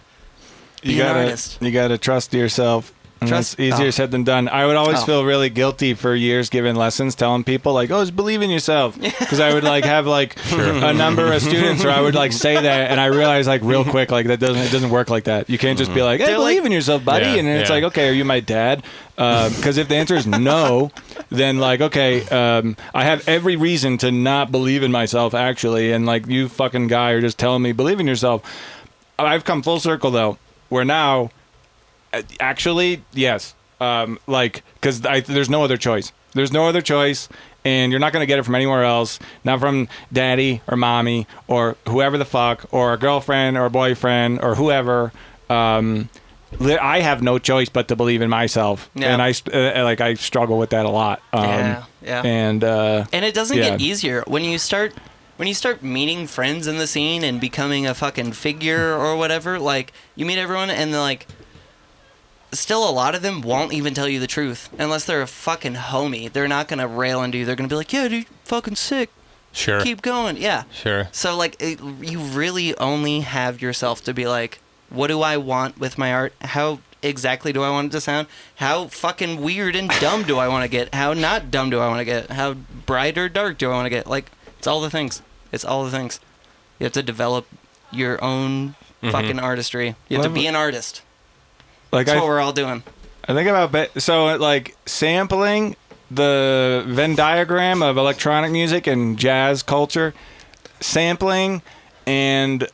Be an artist. You gotta trust yourself. And Trust- that's easier oh. said than done. I would always Oh. feel really guilty for years giving lessons, telling people like, "Oh, just believe in yourself," because I would like have like a number of students, or I would like say that, and I realized like real quick like it doesn't work like that. You can't just be like, "Hey, They're believe like- in yourself, buddy," Yeah, and then it's yeah. like, "Okay, are you my dad?" Because if the answer is no, then like, okay, I have every reason to not believe in myself actually, and like you fucking guy are just telling me believe in yourself. I've come full circle though, where now. Actually, yes. Like, because there's no other choice. There's no other choice, and you're not going to get it from anywhere else. Not from daddy or mommy or whoever the fuck, or a girlfriend or a boyfriend or whoever. I have no choice but to believe in myself, Yeah. and I struggle with that a lot. Yeah. And And it doesn't Yeah. get easier when you start meeting friends in the scene and becoming a fucking figure or whatever. Like, you meet everyone and they're like, still a lot of them won't even tell you the truth unless they're a fucking homie. They're not gonna rail into you. They're gonna be like, yeah, dude, fucking sick. Sure. Keep going. Yeah. Sure. So like, you really only have yourself to be like, what do I want with my art? How exactly do I want it to sound? How fucking weird and dumb do I want to get? How not dumb do I want to get? How bright or dark do I want to get? Like, it's all the things. It's all the things. You have to develop your own fucking artistry. You have to be an artist. like That's what we're all doing. I think about so like sampling the Venn diagram of electronic music and jazz culture. Sampling and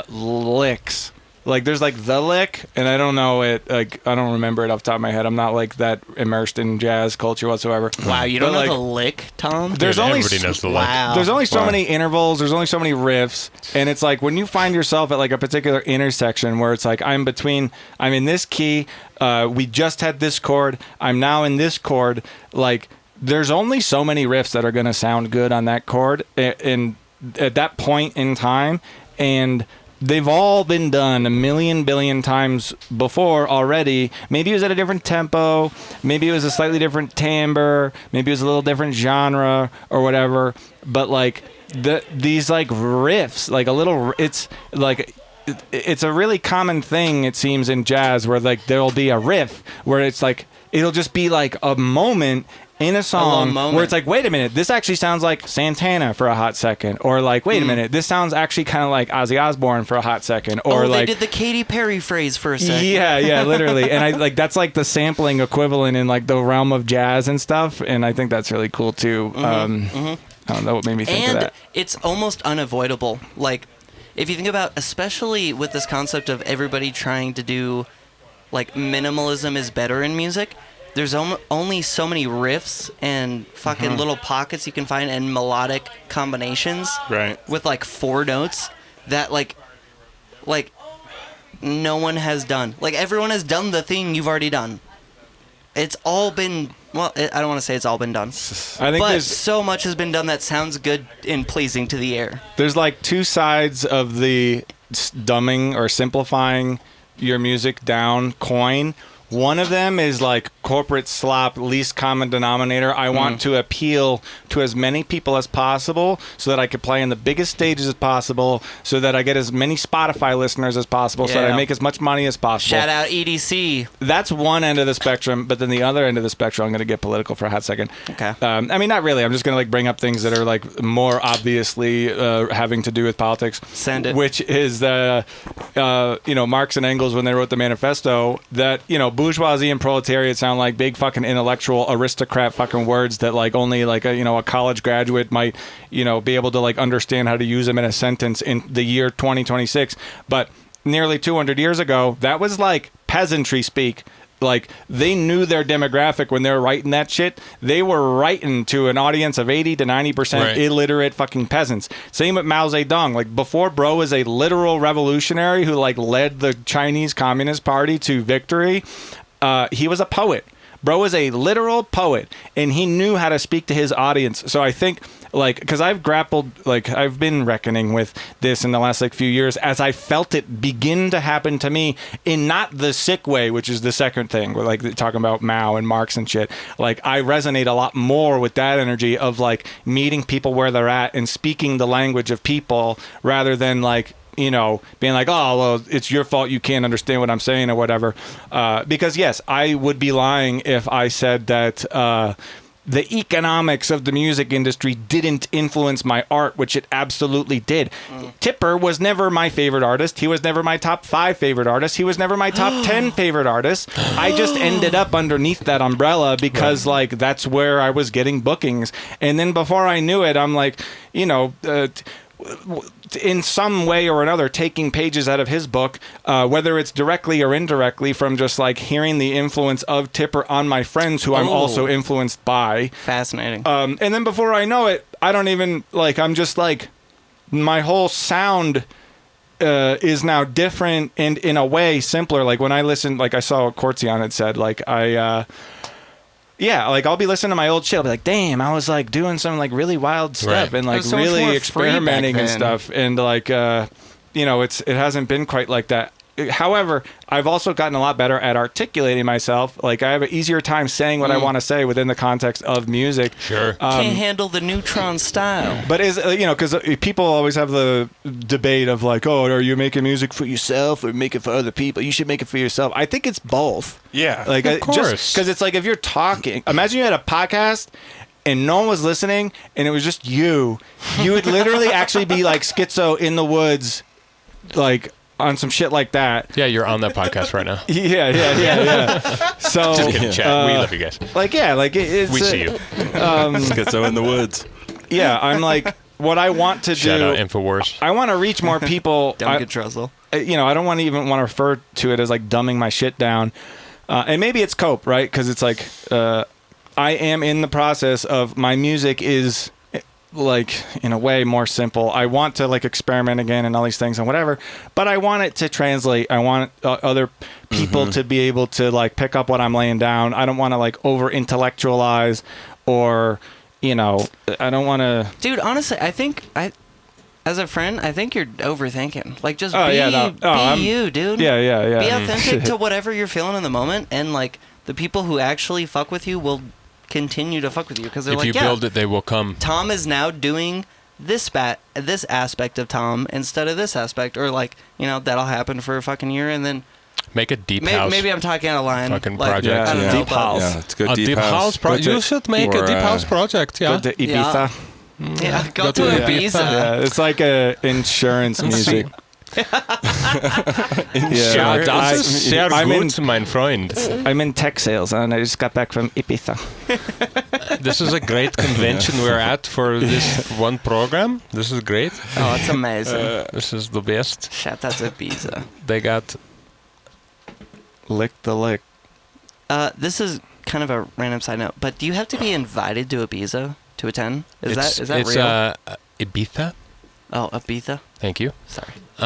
licks. Like there's like the lick, and I don't know it. Like I don't remember it off the top of my head. I'm not like that immersed in jazz culture whatsoever. Wow, you don't But, know like, the lick, Tom? There's only everybody knows the lick. Wow. There's only so Wow. many intervals. There's only so many riffs, and it's like when you find yourself at like a particular intersection where it's like I'm in this key. We just had this chord. I'm now in this chord. Like there's only so many riffs that are going to sound good on that chord, and at that point in time, and they've all been done a million billion times before already. Maybe it was at a different tempo. Maybe it was a slightly different timbre. Maybe it was a little different genre or whatever. But like these like riffs, like a little, it's like it's a really common thing it seems in jazz where like there'll be a riff where it's like it'll just be like a moment in a song where it's like, wait a minute, this actually sounds like Santana for a hot second, or like, wait a minute, this sounds actually kind of like Ozzy Osbourne for a hot second, or they like did the Katy Perry phrase for a second. yeah, literally, and I like that's like the sampling equivalent in like the realm of jazz and stuff, and I think that's really cool too. I don't know what made me think of And that. it's almost unavoidable. Like, if you think about, especially with this concept of everybody trying to do, like, minimalism is better in music, there's only so many riffs and fucking little pockets you can find and melodic combinations Right. with, like, 4 notes that, like, no one has done. Like, everyone has done the thing you've already done. It's all been... Well, I don't want to say it's all been done. I think But so much has been done that sounds good and pleasing to the ear. there's like two sides of the dumbing or simplifying your music down coin. One of them is like corporate slop, least common denominator. I want to appeal to as many people as possible so that I can play in the biggest stages as possible, so that I get as many Spotify listeners as possible, so that I Yeah. make as much money as possible. Shout out EDC. That's one end of the spectrum, but then the other end of the spectrum, I'm going to get political for a hot second. Okay. I mean, not really. I'm just going to like bring up things that are like more obviously having to do with politics. Send it. Which is, Marx and Engels, when they wrote the manifesto, that, bourgeoisie and proletariat sound like big fucking intellectual aristocrat fucking words that like only like a college graduate might, be able to like understand how to use them in a sentence in the year 2026. But nearly 200 years ago, that was like peasantry speak. Like, they knew their demographic when they were writing that shit. They were writing to an audience of 80 to 90% Right. illiterate fucking peasants. Same with Mao Zedong. Like, before bro was a literal revolutionary who, like, led the Chinese Communist Party to victory, he was a poet. Bro was a literal poet, and he knew how to speak to his audience. So I think, like, because I've been reckoning with this in the last, like, few years as I felt it begin to happen to me in not the sick way, which is the second thing. We're, like, talking about Mao and Marx and shit. Like, I resonate a lot more with that energy of, like, meeting people where they're at and speaking the language of people rather than, like, being like, oh, well, it's your fault you can't understand what I'm saying or whatever. Because, yes, I would be lying if I said that the economics of the music industry didn't influence my art, which it absolutely did. Tipper was never my favorite artist. He was never my top 5 favorite artist. He was never my top 10 favorite artist. I just ended up underneath that umbrella because, like, that's where I was getting bookings. And then before I knew it, I'm like, in some way or another taking pages out of his book, whether it's directly or indirectly from just like hearing the influence of Tipper on my friends who I'm also influenced by. Fascinating. And then before I know it, I don't even like, I'm just like, my whole sound is now different and in a way simpler. Like when I listened, like I saw what Cortzion had said, like yeah, like I'll be listening to my old shit. I'll be like, damn, I was like doing some like really wild stuff Right. and like It was so much really more free experimenting back and then. stuff. And like, it hasn't been quite like that. However, I've also gotten a lot better at articulating myself. Like I have an easier time saying what I want to say within the context of music. Sure. Can't handle the neutron style. But because people always have the debate of like, oh, are you making music for yourself or make it for other people? You should make it for yourself. I think it's both. Yeah. Like, Of course. just because it's like if you're talking, imagine you had a podcast and no one was listening and it was just you would literally actually be like schizo in the woods, like on some shit like that. Yeah, you're on that podcast right now. Yeah. So, Just kidding, chat. We love you guys. like, yeah, like it's We see you. Schizo in the woods. yeah, I'm like, what I want to Shout out do. Infowars. I want to reach more people. Don't get Trussell. You know, I don't want to refer to it as like dumbing my shit down. And maybe it's cope, right? Because it's like I am in the process of my music is like in a way more simple. I want to like experiment again and all these things and whatever, but I want it to translate. I want other people to be able to like pick up what I'm laying down. I don't want to like over intellectualize or, you know, I don't want to. Dude, honestly, I think as a friend, I think you're overthinking. Like, just be you, dude. Yeah. Be authentic to whatever you're feeling in the moment, and like the people who actually fuck with you will continue to fuck with you because they're If like, you build it, they will come. Tom is now doing this aspect of Tom instead of this aspect, or like, you know, that'll happen for a fucking year, and then Make a deep house. maybe I'm talking out of line. Fucking like, project. I don't know, Deep but- house. Yeah, it's good. A deep house project. Go to- You should make a or, deep house project. Yeah. Go to Ibiza. Yeah, go Go to to Ibiza. Yeah, it's like a insurance music. Ja, das ist sehr I'm in- gut, mein Freund. I'm in tech sales and I just got back from Ibiza. This is a great convention we're at for this one program. This is great. Oh, it's amazing. This is the best. Shout out to Ibiza. They got Lick the lick. This is kind of a random side note, but do you have to be invited to Ibiza to attend? Is that it's real? Ibiza. Oh, Ibiza. Thank you. Sorry. You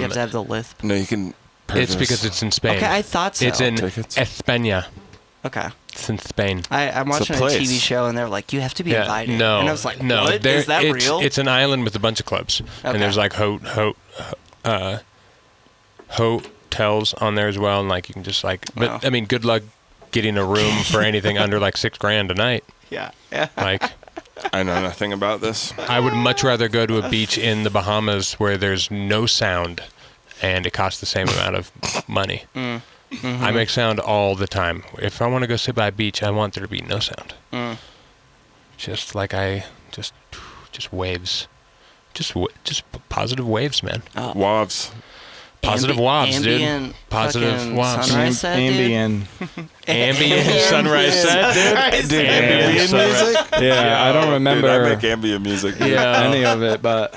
have to have the lisp. No, you can. It's because it's in Spain. Okay, I thought so. It's in Tickets. España. Okay. It's in Spain. I'm It's a watching a place. TV show, and they're like, you have to be Yeah, invited. no, And I was like, no. what? There- Is that it's, real? It's an island with a bunch of clubs, Okay. and there's like hotels on there as well, and like you can just like. But Wow. I mean, good luck getting a room for anything under like $6,000 a night. Yeah. Like, I know nothing about this. I would much rather go to a beach in the Bahamas where there's no sound, and it costs the same amount of money. I make sound all the time. If I want to go sit by a beach, I want there to be no sound. Just like just waves, just positive waves, man. Wavs. Positive wobs, dude. ambient Positive fucking wobs. sunrise set, dude. Ambient. Ambient sunrise set, dude. Ambient sunrise. music? Yeah, I don't Dude, remember I make ambient music. Yeah. any of it, but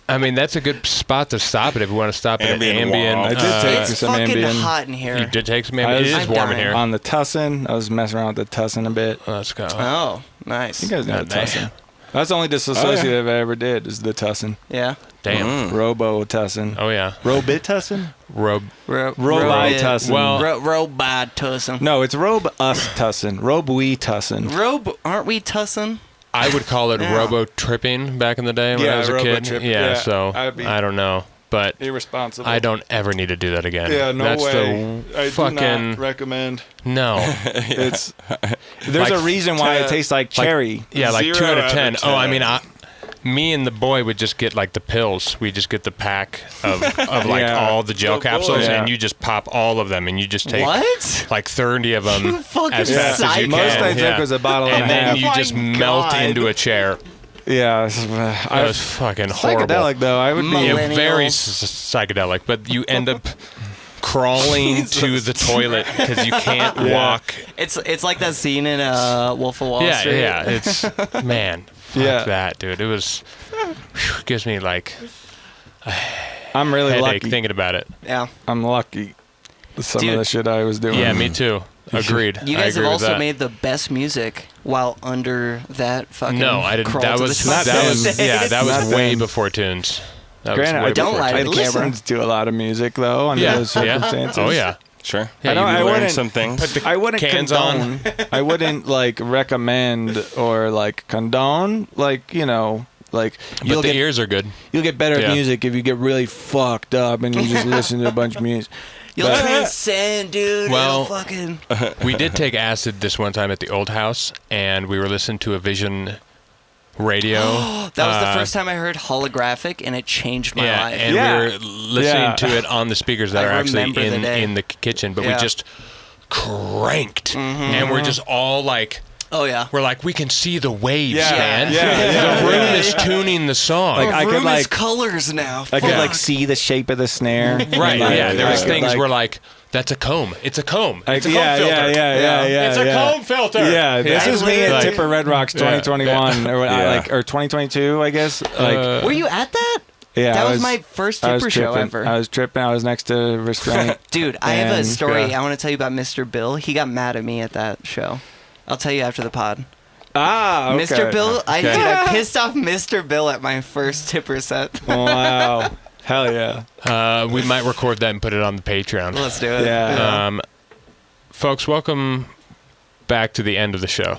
I mean, that's a good spot to stop it if we want to stop it. Ambient Ambient. wall. I did take It's some fucking ambient. hot in here. You did take some I ambient. It was- is I'm warm in dying. here. on the Tussin, I was messing around with the Tussin a bit. Let's go. Oh, nice. You guys know the Damn. Tussin. That's the only disassociative I ever did is the Tussin. Yeah. Damn. Robo Tussin. Oh yeah. Robit Tussin? Rob. Robi Tussin. Well- Robot Tussin. No, it's Rob Us Tussin. Rob We Tussin. Aren't we Tussin? I would call it Yeah. robo tripping back in the day when Yeah, I was a kid. robo-tripping. Yeah, Yeah, so I'd be- I don't know, but Irresponsible. I don't ever need to do that again. Yeah, no That's way. The I fucking do not recommend. no. It's there's Like a reason why it tastes like cherry. Yeah, like 0 2 out of out of 10. Oh, I 10. mean, me and the boy would just get like the pills. We just get the pack of like Yeah. all the gel Oh, boy. capsules, Yeah. and you just pop all of them, and you just take What? like 30 of them You fucking as fast as you psycho. can. Most I yeah. took was a bottle and and a then half. you Oh just my melt God. into a chair. Yeah, It was fucking horrible. psychedelic though. I would be. Yeah, Millennial. very psychedelic, but you end up crawling to the toilet because you can't walk. It's like that scene in Wolf of Wall Yeah, Street. yeah. It's man, fuck Yeah. that, dude. It was gives me like I'm really headache lucky. thinking about it. Yeah. I'm lucky. Some Dude. of the shit I was doing. Yeah, me too. Agreed. You I guys agree have with also that. made the best music while under that fucking. No, I didn't. crawl That to was the Not that was then. yeah. That Not was way then. before tunes. That Granted, was way I don't before lie tunes. to the the camera. listened to a lot of music though under Yeah, those yeah. circumstances. Oh yeah. Sure. Yeah, I don't- you I You learn wouldn't- some things. I wouldn't Cans condone. I wouldn't like recommend or like condone. Like like But the ears are good. you'll get better Yeah. at music if you get really fucked up and you just listen to a bunch of music. You'll But- transcend, dude. Well- It'll fucking. We did take acid this one time at the old house, and we were listening to a Vision radio. That was the first time I heard holographic, and it changed my Yeah, life. and Yeah. we were listening Yeah. to it on the speakers that I are actually remember the day. in the kitchen, but Yeah. we just cranked, and we're just all like. Oh yeah. We're like, we can see the waves, Yeah, man. yeah, The room is tuning the song. Like, I Our could, room is like- colors now. I could Fuck. like see the shape of the snare. Right, Like, yeah. There I was could, things like- where like That's a comb. It's a comb. It's a comb yeah, filter. yeah. It's a comb filter. Yeah, this is me at Like- Tipper Red Rocks 2021 or or 2022, I guess. Like, Were you at that? yeah, That I was my first I was Tipper show tripping. ever. I was tripping. I was next to Restraint. Dude, I have a And, story I want to tell you about Mr. Bill. He got mad at me at that show. I'll tell you after the pod. Ah, okay. Mr. Bill, Okay. dude, I pissed off Mr. Bill at my first Tipper set. Wow. Hell yeah. We might record that and put it on the Patreon. Let's do it. Yeah. Folks, welcome back to the end of the show.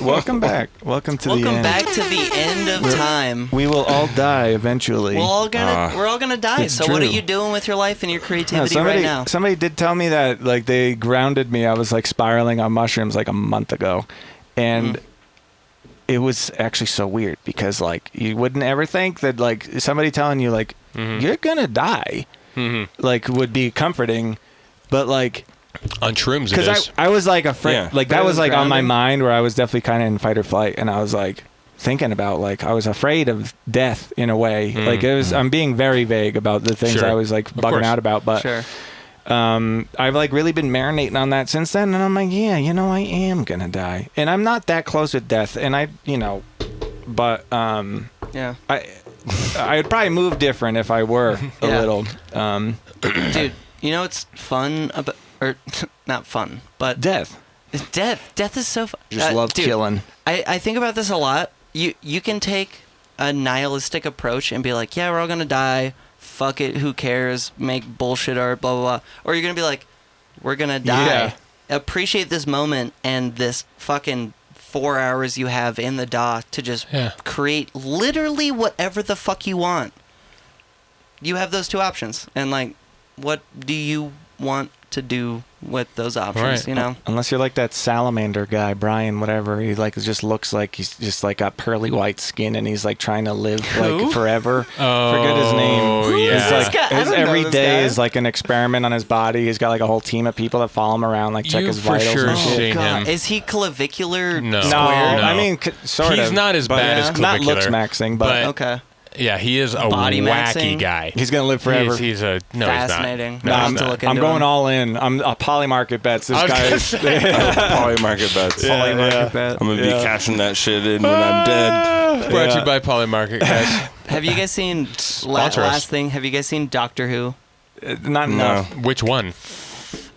Welcome back. Welcome to the Welcome end. back to the end of time. We will all die eventually. We're all gonna die. it's So what are true. you doing with your life and your No, creativity somebody, right now? somebody did tell me that like they grounded me. I was like spiraling on mushrooms like a month ago, and it was actually so weird because like you wouldn't ever think that like somebody telling you like you're gonna die like would be comforting, but like On shrooms, it because is. I was like afraid Yeah. like But that it was was like on my grounding? mind where I was definitely kind of in fight or flight, and I was like thinking about like I was afraid of death in a way. Like it was I'm being very vague about the things Sure. I was like bugging course. out about, but Sure. I've like really been marinating on that since then, and I'm like, yeah, you know, I am gonna die, and I'm not that close with death, and I, you know, but Yeah. I'd probably move different if I were a Yeah. little. Dude, you know what's fun about, or not fun, but Death. death. Death is so fun. Just love dude, killing. I think about this a lot. You can take a nihilistic approach and be like, yeah, we're all gonna die. Fuck it, who cares? Make bullshit art, blah blah blah. Or you're gonna be like, we're gonna die. Yeah. Appreciate this moment and this fucking 4 hours you have in the DAW to just Yeah. create literally whatever the fuck you want. You have those two options, and like, what do you want to do with those options? Right. You know. Unless you're like that salamander guy, Brian, whatever. He like just looks like he's just like got pearly white skin, and he's like trying to live Who? like forever. Oh, Forget his name. Who is He's this like guy? I don't know every this day guy. is like an experiment on his body. He's got like a whole team of people that follow him around, like check You his for vitals sure and seen shit. him. Is he clavicular? No. No, squared? I mean, sort of. He's not as but bad as not looks clavicular, maxing, but Okay. Yeah, he is a Body wacky maxing? guy. he's gonna live forever. He's a no. Fascinating. He's not. No, I'll he's have to not. look I'm into going him. all in. I'm a poly market bets. This I was guy gonna is. Poly market bets. Yeah, yeah. bet. I'm gonna be Yeah. cashing that shit in when I'm dead. Brought to Yeah. you by Polymarket, guys. Have you guys seen Sponsor us. last thing? Have you guys seen Doctor Who? Not enough. Which one?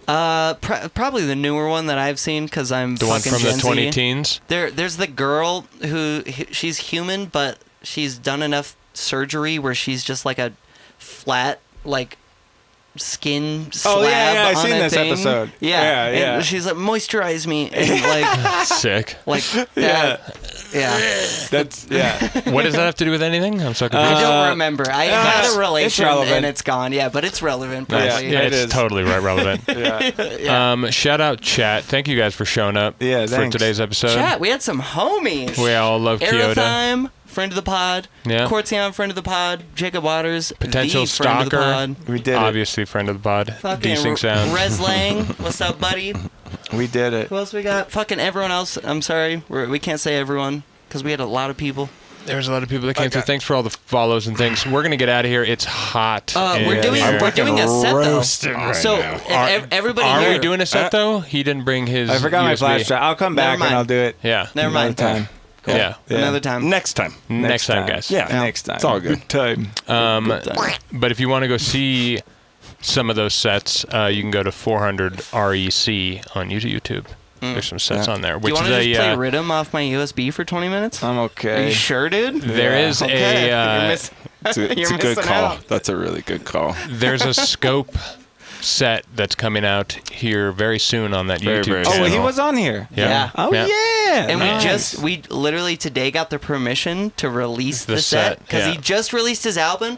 Probably the newer one that I've seen because I'm The one fucking from the Gen Z. 20 teens? There's the girl who she's human, but she's done enough surgery where she's just like a flat like skin slab. Oh, yeah, I've on seen a this thing. episode. Yeah, Yeah, and yeah. she's like moisturize me and like Sick. that. Yeah. That's yeah. What does that have to do with anything? I'm so I confused. don't remember. I had it's a relation relevant. and it's gone. Yeah, but it's relevant. Nice. Probably. Yeah, It it's is. totally relevant. Yeah. Shout out chat. Thank you guys for showing up Yeah, for thanks. today's episode. Chat. We had some homies. We all love Keota. Aerothyme, friend of the pod. Yeah. Cortsion, friend of the pod. Jacob Waters, Potential the friend of the stalker. pod. We did Obviously, friend of the pod. Fucking Decent sound. Rez Lang, what's up, buddy? it. We did it. Who else we got? Fucking everyone else. I'm sorry, we can't say everyone because we had a lot of people. There's a lot of people that came through. Thanks for all the follows and things. We're gonna get out of here. It's hot. We're in doing here. we're doing a set roasting though. right So now. if everybody Are here, we doing a set though? He didn't bring his. I forgot my USB. flash drive. I'll come back Never mind. and I'll do it. Yeah. Never mind. Another time. Cool. Yeah. Another time. Next time. Next time, guys. Yeah. Next time. It's all good. Time. But if you want to go see some of those sets, you can go to 400 REC on YouTube. There's some sets on there, Do which you want is to just play a Rhythm off my USB for 20 minutes? I'm Are okay. you sure, dude? there Yeah. is Okay. a It's a, You're it's a good missing call. out. That's a really good call. there's a scope set that's coming out here very soon on that Very, YouTube very channel. Oh, soon. he was on here. Yeah. Oh yeah. And Nice. we literally today got the permission to release The the set set, because yeah. he just released his album.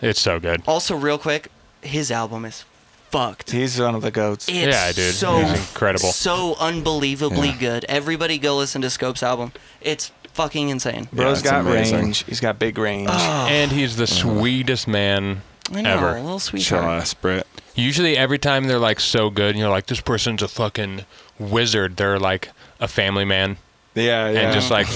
It's so good. Also, real quick, his album is fucked. He's one of the goats. It's Yeah, dude. so He's incredible. so unbelievably good. Everybody go listen to Scope's album. It's fucking insane. Bro's it's got amazing. range. He's got big range. And he's the sweetest man I know, ever. a little Chill sweetheart. ass Brit. Usually every time they're like so good and you're like, this person's a fucking wizard, they're like a family man. Yeah, yeah. And just like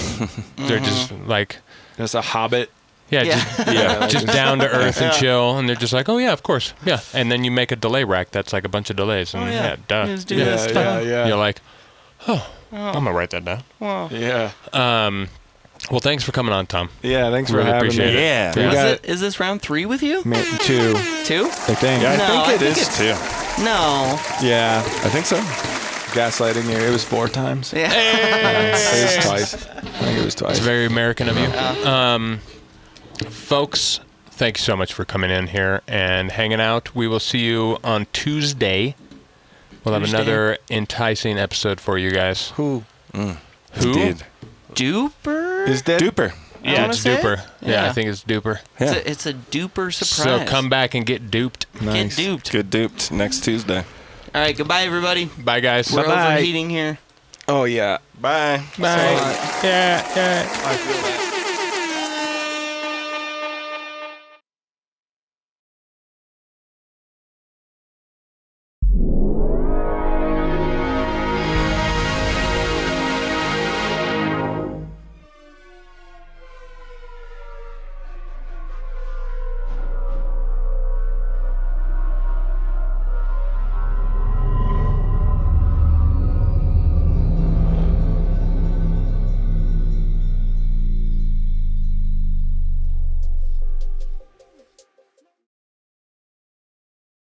they're just like There's a hobbit. Yeah, Yeah. just down to earth and chill, and they're just like, oh yeah, of course, yeah. And then you make a delay rack that's like a bunch of delays, and duh. Just do this stuff. You're like, oh, I'm gonna write that down. Wow. Yeah. Well, thanks for coming on, Tom. Yeah, thanks for Really having appreciate me. it. Yeah. We got Is this round 3 with you? 2, 2? I think. Yeah, No, I think I it think is too. No. Yeah. I think so. Gaslighting you. It was 4 times. Yeah. It was twice. I think it was twice. It's very American of you. Folks, thank you so much for coming in here and hanging out. We will see you on Tuesday. We'll have another enticing episode for you guys. Who? Who? Indeed. Duper? Is that Duper. Yeah, wanna it's say it? Duper. Yeah, Yeah. I think it's Duper. Yeah. It's a duper surprise. So come back and get duped. nice? Get duped. Good duped next Tuesday. All right, goodbye, everybody. Bye, guys. We're Bye-bye. overheating here. Oh, yeah. Bye. Bye. Yeah. I feel that.